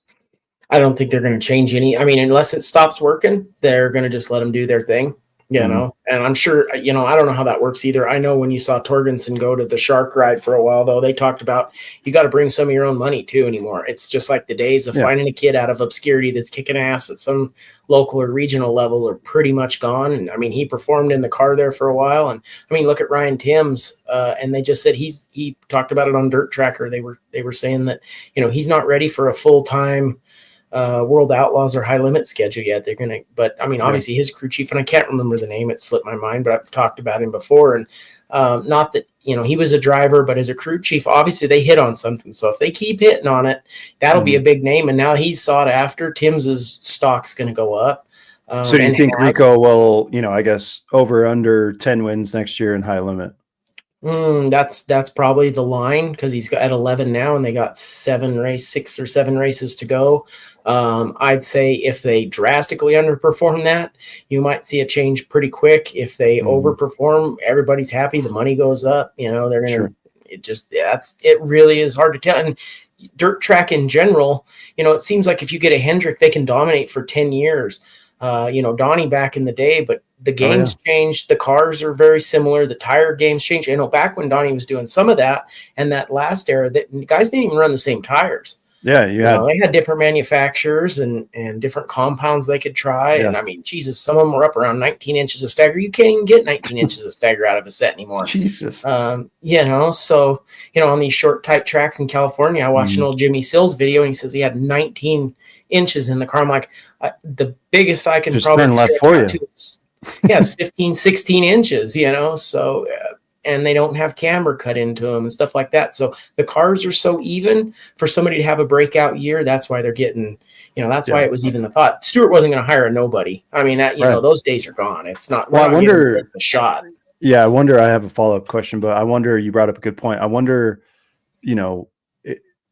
I don't think they're going to change any. I mean, unless it stops working, they're going to just let them do their thing, you know. And I'm sure, you know, I don't know how that works either. I know when you saw Torgensen go to the Shark ride for a while, though, they talked about you got to bring some of your own money too anymore. It's just like the days of finding a kid out of obscurity that's kicking ass at some local or regional level are pretty much gone. And I mean, he performed in the car there for a while. And I mean, look at Ryan Timms, and they just said he talked about it on Dirt Tracker. They were saying that, you know, he's not ready for a full-time World Outlaws or high limit schedule yet. They're gonna, but I mean, obviously his crew chief, and I can't remember the name, it slipped my mind, but I've talked about him before. And not that, you know, he was a driver, but as a crew chief, obviously they hit on something. So if they keep hitting on it, that'll be a big name. And now he's sought after. Tims's stock's going to go up. So do you think Rico will, you know, I guess over under 10 wins next year in high limit? That's probably the line, because he's got at 11 now, and they got 6 or 7 races to go. I'd say if they drastically underperform that, you might see a change pretty quick. If they overperform, everybody's happy. The money goes up. You know, they're gonna. It really is hard to tell. And dirt track in general, you know, it seems like if you get a Hendrick, they can dominate for 10 years. You know, Donnie back in the day, but the games changed. The cars are very similar. The tire games changed. You know, back when Donnie was doing some of that, and that last era, that guys didn't even run the same tires. Yeah, you had They had different manufacturers and different compounds they could try. Yeah. And I mean, Jesus, some of them were up around 19 inches of stagger. You can't even get 19 inches of stagger out of a set anymore. Jesus. So, on these short, tight tracks in California, I watched an Mhm. old Jimmy Sills video, and he says he had 19 inches in the car. I'm like, the biggest I can Just probably turn left stretch for out you. to is, it's 15, 16 inches, so, and they don't have camber cut into them and stuff like that. So the cars are so even for somebody to have a breakout year. That's why they're getting, that's why it was even the thought. Stewart wasn't going to hire a nobody. I mean, those days are gone. It's not, Well, I wonder, a shot. Yeah, I wonder, I have a follow-up question, but I wonder, you brought up a good point. I wonder,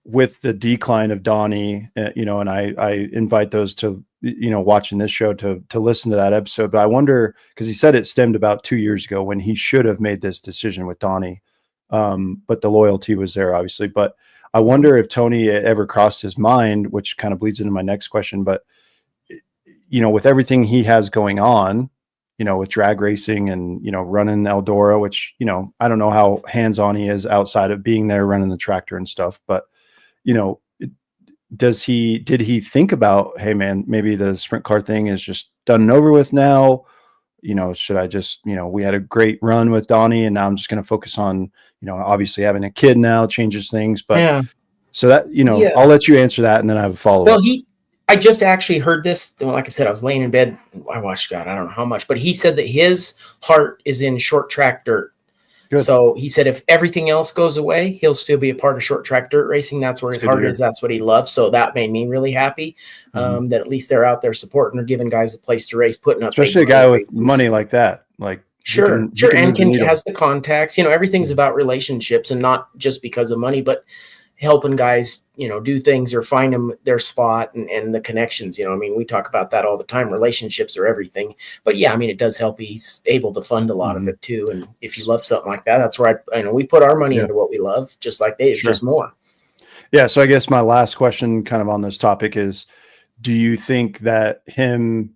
with the decline of Donnie, and I invite those to, watching this show to listen to that episode. But I wonder, because he said it stemmed about 2 years ago when he should have made this decision with Donnie. But the loyalty was there, obviously. But I wonder if Tony ever crossed his mind, which kind of bleeds into my next question. But, with everything he has going on, with drag racing and, running Eldora, which, I don't know how hands-on he is outside of being there running the tractor and stuff, but, did he think about, hey man, maybe the sprint car thing is just done and over with now? Should I just, we had a great run with Donnie and now I'm just going to focus on, obviously having a kid now changes things, but yeah. So that, I'll let you answer that and then I have a follow-up. Well, I just actually heard this. Like I said, I was laying in bed. I watched God, I don't know how much, but he said that his heart is in short track dirt. Good. So he said if everything else goes away, he'll still be a part of short track dirt racing. That's where his heart is. That's what he loves. So that made me really happy that at least they're out there supporting or giving guys a place to race, putting up. Especially a guy with money like that. Like sure, and has the contacts. Everything's about relationships and not just because of money, but helping guys, do things or find them their spot and the connections. We talk about that all the time. Relationships are everything. But yeah, it does help. He's able to fund a lot of it too. And if you love something like that, that's where we put our money into what we love, just like they, it's just more. Yeah. So I guess my last question kind of on this topic is, do you think that him,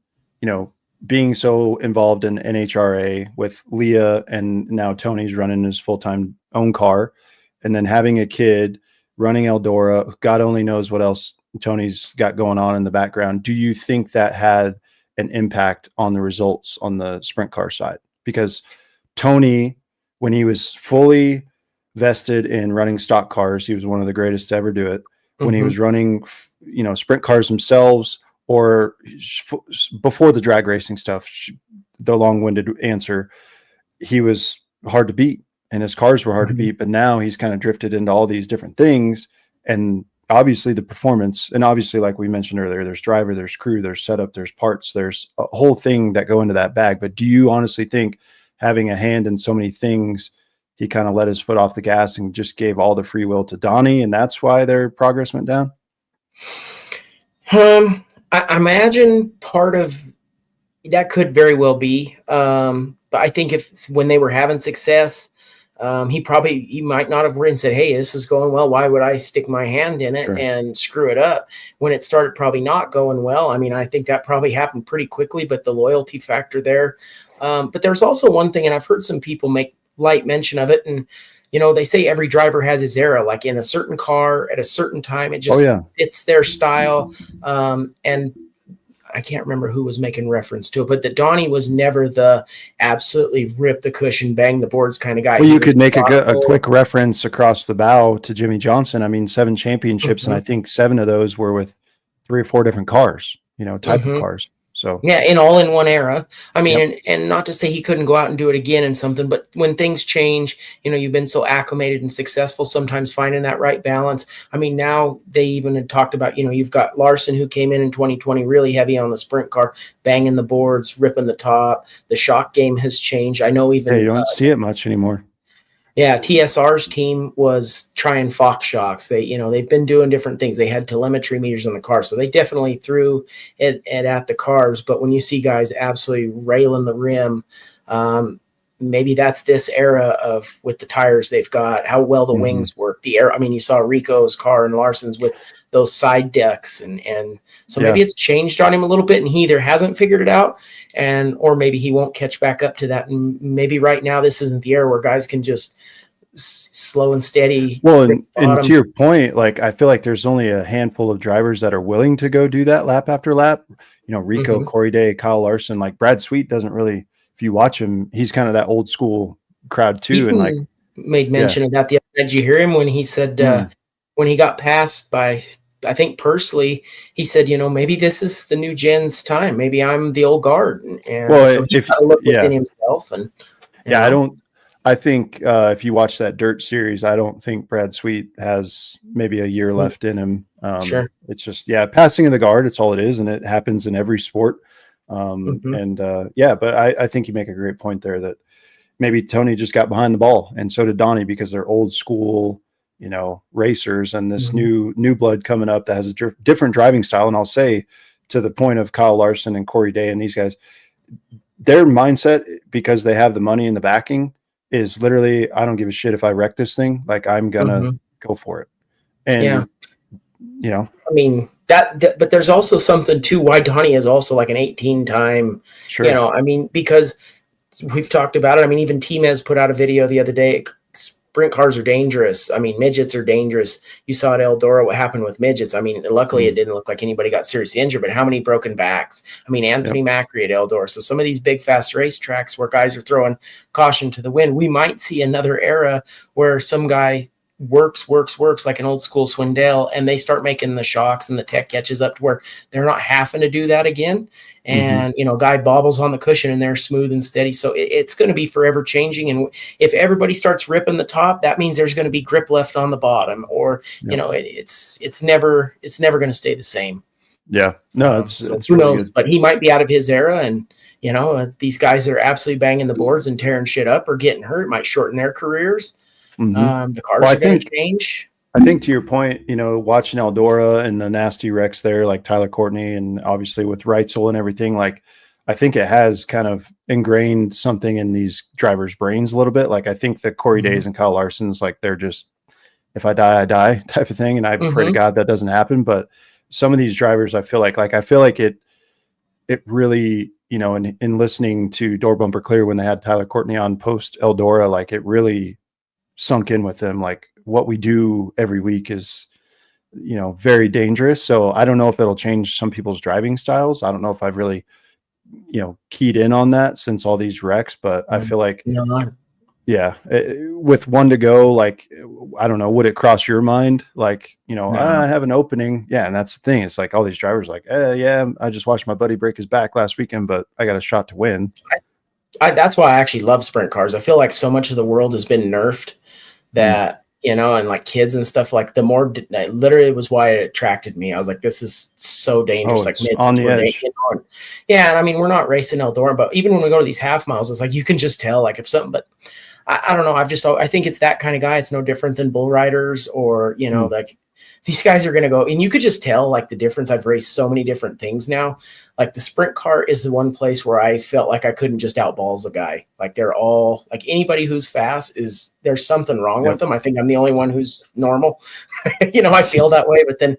being so involved in NHRA with Leah and now Tony's running his full-time own car and then having a kid, running Eldora, God only knows what else Tony's got going on in the background. Do you think that had an impact on the results on the sprint car side? Because Tony, when he was fully vested in running stock cars, he was one of the greatest to ever do it. When he was running, sprint cars themselves or before the drag racing stuff, the long-winded answer, he was hard to beat. And his cars were hard to beat, but now he's kind of drifted into all these different things. And obviously the performance, and obviously, like we mentioned earlier, there's driver, there's crew, there's setup, there's parts, there's a whole thing that go into that bag. But do you honestly think having a hand in so many things, he kind of let his foot off the gas and just gave all the free will to Donnie, and that's why their progress went down? I imagine part of that could very well be. But I think when they were having success, he might not have written and said, hey, this is going well. Why would I stick my hand in it and screw it up? When it started probably not going well, I think that probably happened pretty quickly, but the loyalty factor there. But there's also one thing, and I've heard some people make light mention of it. And, they say every driver has his era, like in a certain car at a certain time. It just fits their style. And I can't remember who was making reference to it, but that Donnie was never the absolutely rip the cushion, bang the boards kind of guy. Well, you could make a quick reference across the bow to Jimmy Johnson. 7 championships, and I think 7 of those were with 3 or 4 different cars, type of cars. So yeah, in one era. And not to say he couldn't go out and do it again and something, but when things change, you've been so acclimated and successful, sometimes finding that right balance. Now they even had talked about, you've got Larson who came in 2020 really heavy on the sprint car, banging the boards, ripping the top. The shock game has changed. I know even you don't see it much anymore. Yeah, TSR's team was trying Fox shocks. They've been doing different things. They had telemetry meters on the car, so they definitely threw it at the cars. But when you see guys absolutely railing the rim, maybe that's this era of with the tires they've got, how well the wings work. The air. You saw Rico's car and Larson's with those side decks, and so maybe it's changed on him a little bit, and he either hasn't figured it out, or maybe he won't catch back up to that. And maybe right now this isn't the era where guys can just slow and steady. Well, and to your point, like I feel like there's only a handful of drivers that are willing to go do that lap after lap. Rico, Corey Day, Kyle Larson, like Brad Sweet doesn't really. If you watch him, he's kind of that old school crowd too. You and like made mention of that the other day. Did you hear him when he said when he got passed by, I think Pursley, he said, maybe this is the new gen's time. Maybe I'm the old guard. And so he's got to look within himself. And I think if you watch that Dirt series, I don't think Brad Sweet has maybe a year left in him. Sure. It's just, passing of the guard. It's all it is. And it happens in every sport. But I think you make a great point there that maybe Tony just got behind the ball, and so did Donnie, because they're old school, racers, and this new blood coming up that has a different driving style. And I'll say, to the point of Kyle Larson and Corey Day and these guys, their mindset, because they have the money and the backing, is literally, I don't give a shit if I wreck this thing. Like, I'm gonna go for it. And I mean, that but there's also something too why Donnie is also like an 18-time, because we've talked about it. I mean, even T-Mez put out a video the other day. Sprint cars are dangerous. I mean, midgets are dangerous. You saw at Eldora what happened with midgets. I mean, luckily it didn't look like anybody got seriously injured, but how many broken backs? I mean, Anthony Macri at Eldora. So some of these big, fast race tracks where guys are throwing caution to the wind, we might see another era where some guy works like an old school Swindell, and they start making the shocks and the tech catches up to where they're not having to do that again. And, guy bobbles on the cushion and they're smooth and steady. So it's going to be forever changing. And if everybody starts ripping the top, that means there's going to be grip left on the bottom, or, it's never going to stay the same. Yeah, no, it's who really knows, good. But he might be out of his era. And, these guys that are absolutely banging the boards and tearing shit up or getting hurt might shorten their careers. The cars are going to change. I think to your point, watching Eldora and the nasty wrecks there, like Tyler Courtney, and obviously with Reitzel and everything, like, I think it has kind of ingrained something in these drivers' brains a little bit. Like, I think that Corey Days and Kyle Larson's, like, they're just, if I die, I die type of thing. And I pray to God that doesn't happen. But some of these drivers, I feel like it really, in listening to Door Bumper Clear when they had Tyler Courtney on post Eldora, like, it really sunk in with them. Like, what we do every week is, very dangerous. So I don't know if it'll change some people's driving styles. I don't know if I've really, keyed in on that since all these wrecks, but I feel like, with one to go, like, I don't know, would it cross your mind? Like, I have an opening. Yeah. And that's the thing. It's like all these drivers like, I just watched my buddy break his back last weekend, but I got a shot to win. That's why I actually love sprint cars. I feel like so much of the world has been nerfed that, and like kids and stuff, like literally was why it attracted me. I was like, this is so dangerous. Like on the edge. Yeah. And I mean, we're not racing Eldora, but even when we go to these half miles, it's like, you can just tell, like, if something, but I don't know. I think it's that kind of guy. It's no different than bull riders or, like these guys are going to go, and you could just tell like the difference. I've raced so many different things now. Like the sprint car is the one place where I felt like I couldn't just outballs a guy. Like they're all like, anybody who's fast there's something wrong with them. I think I'm the only one who's normal. I feel that way, but then,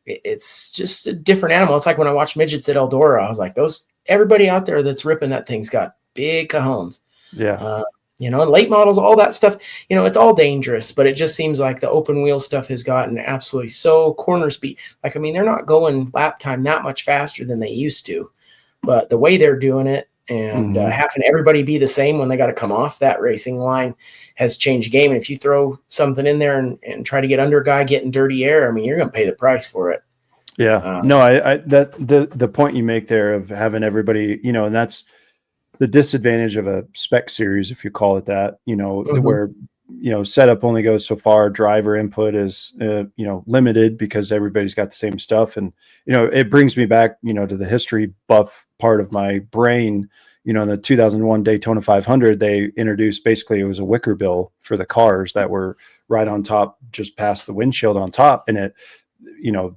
it's just a different animal. It's like when I watched midgets at Eldora, I was like, everybody out there that's ripping that thing's got big cajones. Yeah. And late models, all that stuff, it's all dangerous, but it just seems like the open wheel stuff has gotten absolutely so corner speed. Like, I mean, they're not going lap time that much faster than they used to, but the way they're doing it and having everybody be the same when they got to come off that racing line has changed the game. And if you throw something in there and try to get under a guy getting dirty air, I mean, you're going to pay the price for it. Yeah. No, the point you make there of having everybody, and that's the disadvantage of a spec series, if you call it that, where, setup only goes so far. Driver input is, limited because everybody's got the same stuff. And, it brings me back, to the history buff part of my brain. In the 2001 Daytona 500, they introduced, basically it was a wicker bill for the cars that were right on top, just past the windshield on top. And it,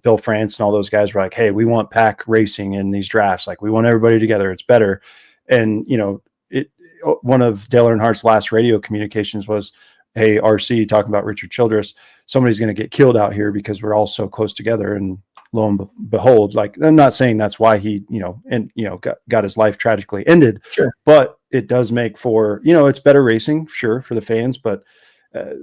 Bill France and all those guys were like, hey, we want pack racing in these drafts. Like, we want everybody together. It's better. And, one of Dale Earnhardt's last radio communications was, hey, RC, talking about Richard Childress, somebody's going to get killed out here because we're all so close together. And lo and behold, like, I'm not saying that's why he, got his life tragically ended, sure, but it does make for, it's better racing, sure, for the fans, but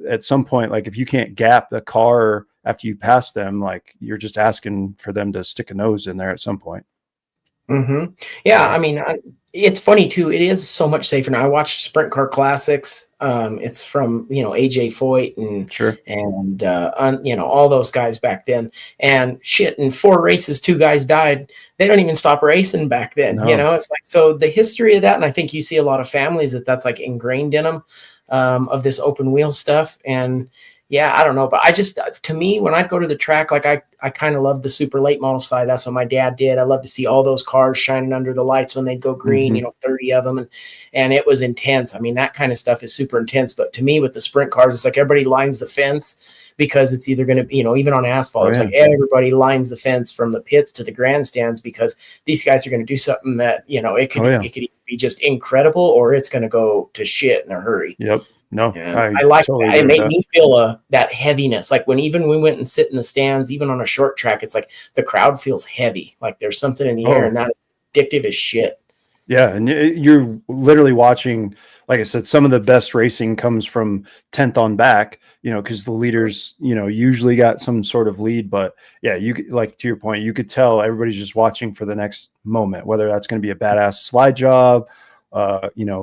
at some point, like if you can't gap the car after you pass them, like you're just asking for them to stick a nose in there at some point. Mm-hmm. Yeah, I mean, it's funny too. It is so much safer now. I watched Sprint Car Classics. It's from AJ Foyt and Sure. and all those guys back then. And shit, in 4 races, 2 guys died. They don't even stop racing back then. No. It's like, so the history of that, and I think you see a lot of families that's like ingrained in them, of this open wheel stuff. And yeah, I don't know, but to me, when I'd go to the track, like I kind of love the super late model side. That's what my dad did. I love to see all those cars shining under the lights when they'd go green, 30 of them. And it was intense. I mean, that kind of stuff is super intense. But to me, with the sprint cars, it's like everybody lines the fence because it's either going to be, even on asphalt, it's like everybody lines the fence from the pits to the grandstands because these guys are going to do something that, it could either be just incredible or it's going to go to shit in a hurry. Yep. No, I like totally that. It made me feel that heaviness. Like when we went and sit in the stands, even on a short track, it's like the crowd feels heavy. Like there's something in the air, and that's addictive as shit. Yeah, and you're literally watching, like I said, some of the best racing comes from 10th on back, because the leaders, usually got some sort of lead. But yeah, like to your point, you could tell everybody's just watching for the next moment, whether that's going to be a badass slide job,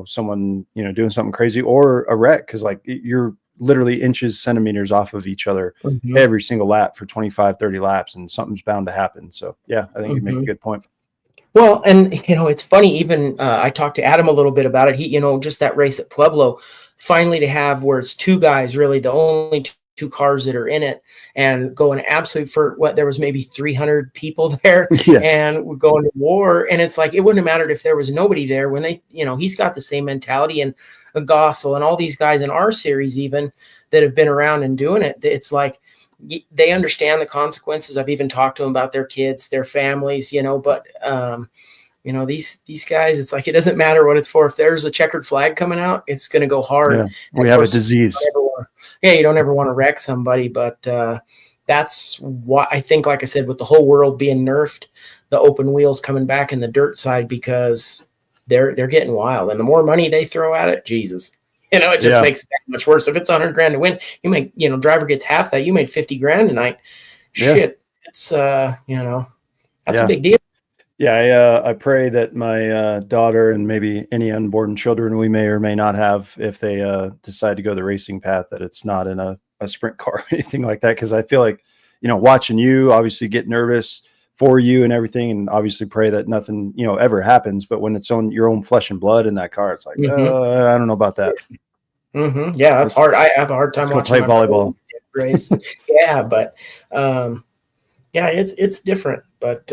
someone, doing something crazy or a wreck. Cause like you're literally inches, centimeters off of each other every single lap for 25, 30 laps, and something's bound to happen. So yeah, I think you make a good point. Well, and it's funny, even I talked to Adam a little bit about it. He, just that race at Pueblo, finally to have where it's 2 guys, really the only 2 cars that are in it, and going absolute for there was maybe 300 people there, and we're going to war. And it's like, it wouldn't have mattered if there was nobody there when they, he's got the same mentality, and Gossel and all these guys in our series, even that have been around and doing it. It's like, they understand the consequences. I've even talked to them about their kids, their families, but, these guys, it's like, it doesn't matter what it's for. If there's a checkered flag coming out, it's going to go hard. Yeah. We have a disease. You don't ever want to wreck somebody, but that's what I think, like I said, with the whole world being nerfed, the open wheels coming back in the dirt side, because they're getting wild, and the more money they throw at it, Jesus, it just makes it that much worse. If it's $100,000 to win, you make, driver gets half that, you made $50,000 tonight. Shit. It's, that's a big deal. Yeah, I pray that my daughter and maybe any unborn children we may or may not have, if they decide to go the racing path, that it's not in a sprint car or anything like that. Because I feel like, watching you obviously get nervous for you and everything, and obviously pray that nothing, ever happens. But when it's on your own flesh and blood in that car, it's like, I don't know about that. Yeah, that's hard. I have a hard time watching play volleyball race. But it's different. But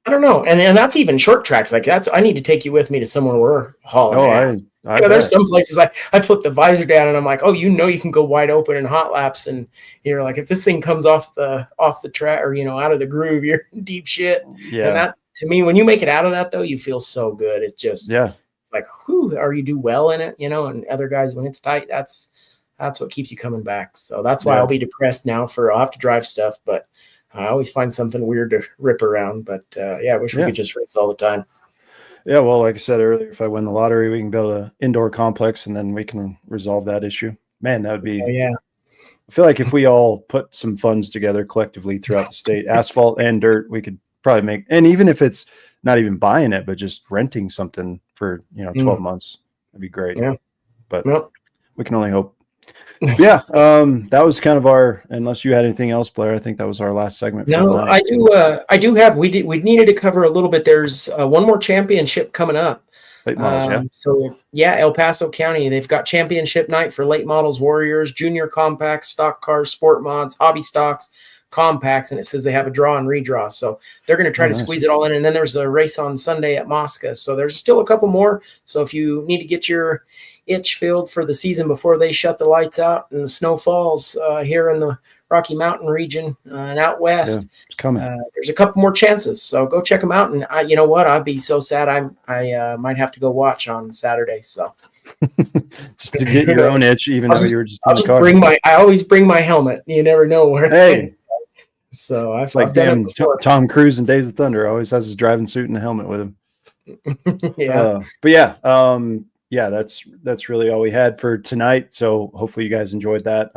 I don't know. And that's even short tracks. Like I need to take you with me to somewhere we're hauling ass. There's some places I flip the visor down and I'm like, you can go wide open in hot laps, and you're like, if this thing comes off the track or out of the groove, you're in deep shit. Yeah. And that, to me, when you make it out of that though, you feel so good. It just it's like, or you do well in it, and other guys, when it's tight, that's what keeps you coming back. So that's why I'll be depressed now I'll have to drive stuff, but I always find something weird to rip around, but I wish we could just race all the time. Yeah, well, like I said earlier, if I win the lottery, we can build an indoor complex, and then we can resolve that issue. Man, that would be. I feel like if we all put some funds together collectively throughout the state, asphalt and dirt, we could probably make. And even if it's not even buying it, but just renting something for 12 months, that'd be great. Yeah, but we can only hope. Yeah, that was kind of unless you had anything else, Blair, I think that was our last segment. No, I do have, we needed to cover a little bit. There's one more championship coming up. Late models, So El Paso County, they've got championship night for late models, warriors, junior compacts, stock cars, sport mods, hobby stocks, compacts, and it says they have a draw and redraw. So they're going to try to squeeze it all in. And then there's a race on Sunday at Mosca. So there's still a couple more. So if you need to get your itch filled for the season before they shut the lights out and the snow falls here in the Rocky Mountain region and out west, there's a couple more chances. So go check them out. And you know what? I'd be so sad. I might have to go watch on Saturday. So just to get your own itch, even though you were just in the car. I always bring my helmet. You never know where. Hey. So I've like damn Tom Cruise in Days of Thunder always has his driving suit and a helmet with him. Yeah. But yeah, yeah, that's really all we had for tonight. So hopefully you guys enjoyed that.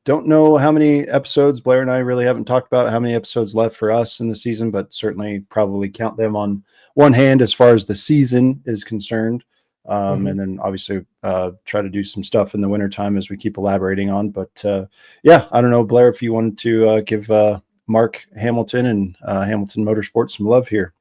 Don't know how many episodes. Blair and I really haven't talked about how many episodes left for us in the season, but certainly probably count them on one hand as far as the season is concerned. And then obviously try to do some stuff in the wintertime as we keep elaborating on. But yeah, I don't know, Blair, if you wanted to give Mark Hamilton and Hamilton Motorsports some love here.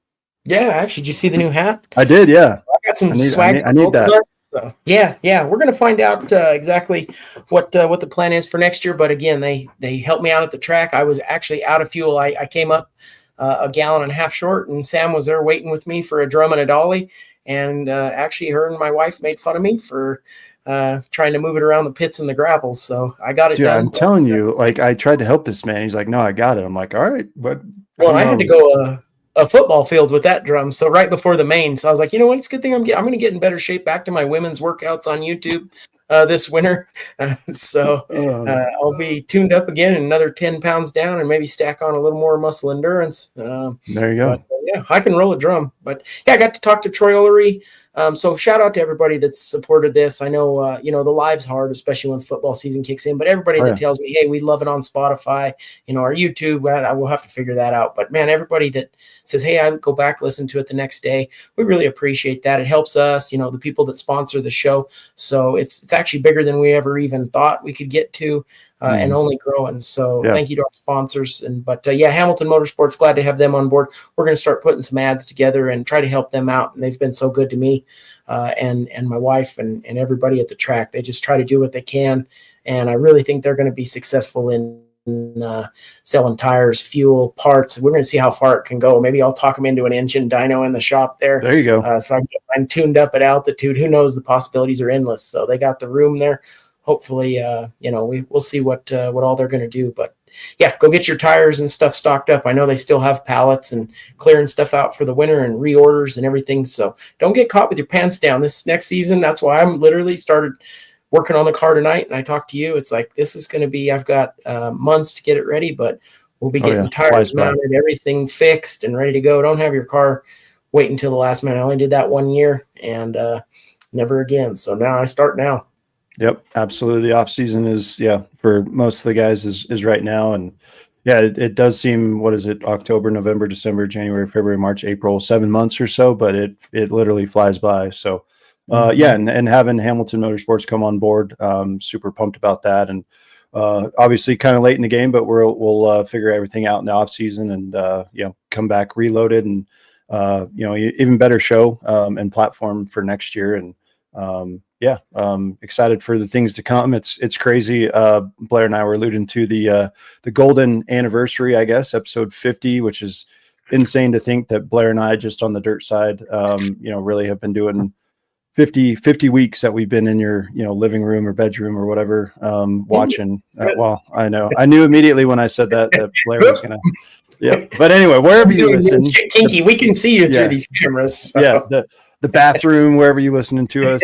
Yeah, actually, did you see the new hat? I did, yeah. I got some I need- swag. I need for both of that. us, so. Yeah, we're gonna find out exactly what the plan is for next year. But again, they helped me out at the track. I was actually out of fuel. I came up a gallon and a half short, and Sam was there waiting with me for a drum and a dolly. And actually, her and my wife made fun of me for trying to move it around the pits and the gravels. So I got it Dude, done. I'm telling you, like I tried to help this man. He's like, "No, I got it." I'm like, "All right, but Well, I had to go a football field with that drum. So right before the main, so I was like, you know what? It's a good thing I'm going to get in better shape. Back to my women's workouts on YouTube this winter. I'll be tuned up again and another 10 pounds down and maybe stack on a little more muscle endurance. There you go. But, yeah, I can roll a drum. But yeah, I got to talk to Troy Ullery. So shout out to everybody that's supported this. I know, the live's hard, especially once football season kicks in. But everybody that tells me, hey, we love it on Spotify, our YouTube, I will have to figure that out. But man, everybody that says, hey, I'll go back, listen to it the next day. We really appreciate that. It helps us, the people that sponsor the show. So it's actually bigger than we ever even thought we could get to. And only growing. So thank you to our sponsors. But Hamilton Motorsports, glad to have them on board. We're going to start putting some ads together and try to help them out. And they've been so good to me and my wife and everybody at the track. They just try to do what they can. And I really think they're going to be successful in selling tires, fuel, parts. We're going to see how far it can go. Maybe I'll talk them into an engine dyno in the shop there. There you go. So I'm tuned up at altitude. Who knows? The possibilities are endless. So they got the room there. Hopefully, we'll see what all they're going to do. But yeah, go get your tires and stuff stocked up. I know they still have pallets and clearing stuff out for the winter and reorders and everything. So don't get caught with your pants down this next season. That's why I'm literally started working on the car tonight. And I talked to you. It's like, this is going to be, I've got months to get it ready, but we'll be getting tires mounted, everything fixed and ready to go. Don't have your car wait until the last minute. I only did that 1 year and never again. So now I start now. Yep, absolutely. The off season is for most of the guys is right now, and it does seem, what is it, October, November, December, January, February, March, April, 7 months or so, but it literally flies by. So and having Hamilton Motorsports come on board, super pumped about that, and obviously kind of late in the game, but we'll figure everything out in the off season and come back reloaded and even better show and platform for next year. And excited for the things to come. It's crazy. Blair and I were alluding to the golden anniversary, I guess, episode 50, which is insane to think that Blair and I just on the dirt side, really have been doing 50 weeks that we've been in your, living room or bedroom or whatever, watching. Well, I know. I knew immediately when I said that Blair was going to, yeah. But anyway, wherever you listen. Kinky, we can see you through these cameras. So. Yeah. The bathroom, wherever you listening to us,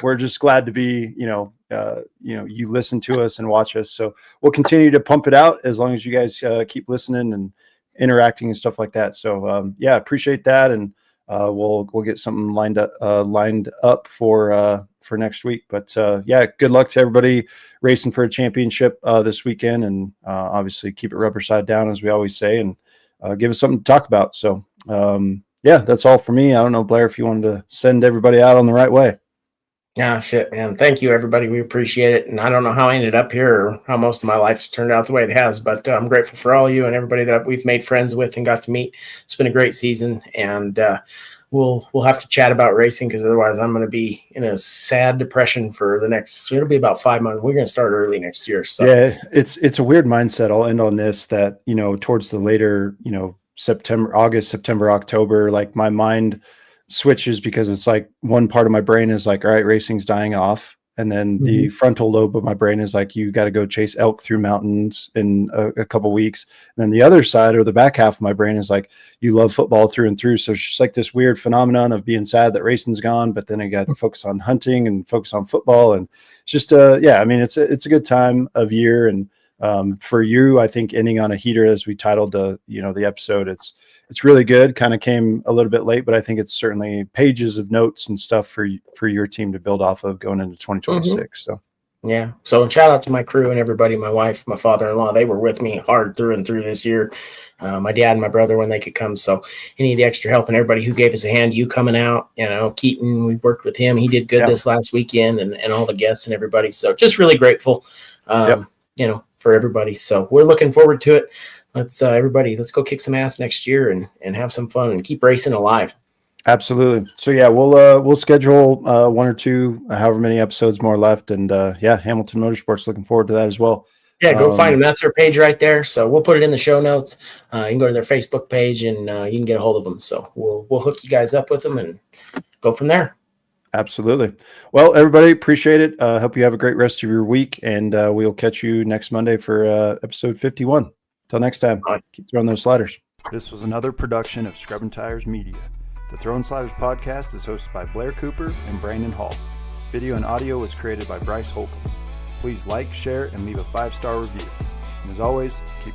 we're just glad to be, you listen to us and watch us. So we'll continue to pump it out as long as you guys keep listening and interacting and stuff like that. So appreciate that, and we'll get something lined up for next week. But good luck to everybody racing for a championship this weekend, and obviously keep it rubber side down, as we always say, and give us something to talk about. So. That's all for me. I don't know, Blair, if you wanted to send everybody out on the right way. Yeah, shit, man. Thank you, everybody. We appreciate it. And I don't know how I ended up here or how most of my life's turned out the way it has, but I'm grateful for all you and everybody that we've made friends with and got to meet. It's been a great season, and we'll have to chat about racing, because otherwise I'm going to be in a sad depression for it'll be about 5 months. We're going to start early next year. So yeah, it's a weird mindset. I'll end on this, that, towards the later, August, September, October, like my mind switches, because it's like one part of my brain is like, all right, racing's dying off. And then the frontal lobe of my brain is like, you got to go chase elk through mountains in a couple weeks. And then the other side, or the back half of my brain, is like, you love football through and through. So it's just like this weird phenomenon of being sad that racing's gone, but then I got to focus on hunting and focus on football. And it's just, it's a good time of year. And for you, I think ending on a heater, as we titled the episode, it's really good. Kind of came a little bit late, but I think it's certainly pages of notes and stuff for your team to build off of going into 2026. So yeah. So shout out to my crew and everybody, my wife, my father-in-law, they were with me hard through and through this year. My dad and my brother when they could come. So any of the extra help and everybody who gave us a hand, you coming out, Keaton, we worked with him. He did good this last weekend and all the guests and everybody. So just really grateful, for everybody. So we're looking forward to it. Let's go kick some ass next year and have some fun and keep racing alive. Absolutely. So yeah, we'll schedule one or two, however many episodes more left, and Hamilton Motorsports, looking forward to that as well. Yeah, go find them. That's their page right there. So we'll put it in the show notes. You can go to their Facebook page and you can get a hold of them. So we'll hook you guys up with them and go from there. Absolutely. Well, everybody, appreciate it. Hope you have a great rest of your week, and we'll catch you next Monday for episode 51. Till next time, keep throwing those sliders. This was another production of Scrubbin' Tires Media. The Throwin' Sliders podcast is hosted by Blair Cooper and Brandon Hall. Video and audio was created by Bryce Holcomb. Please like, share, and leave a 5-star review. And as always, keep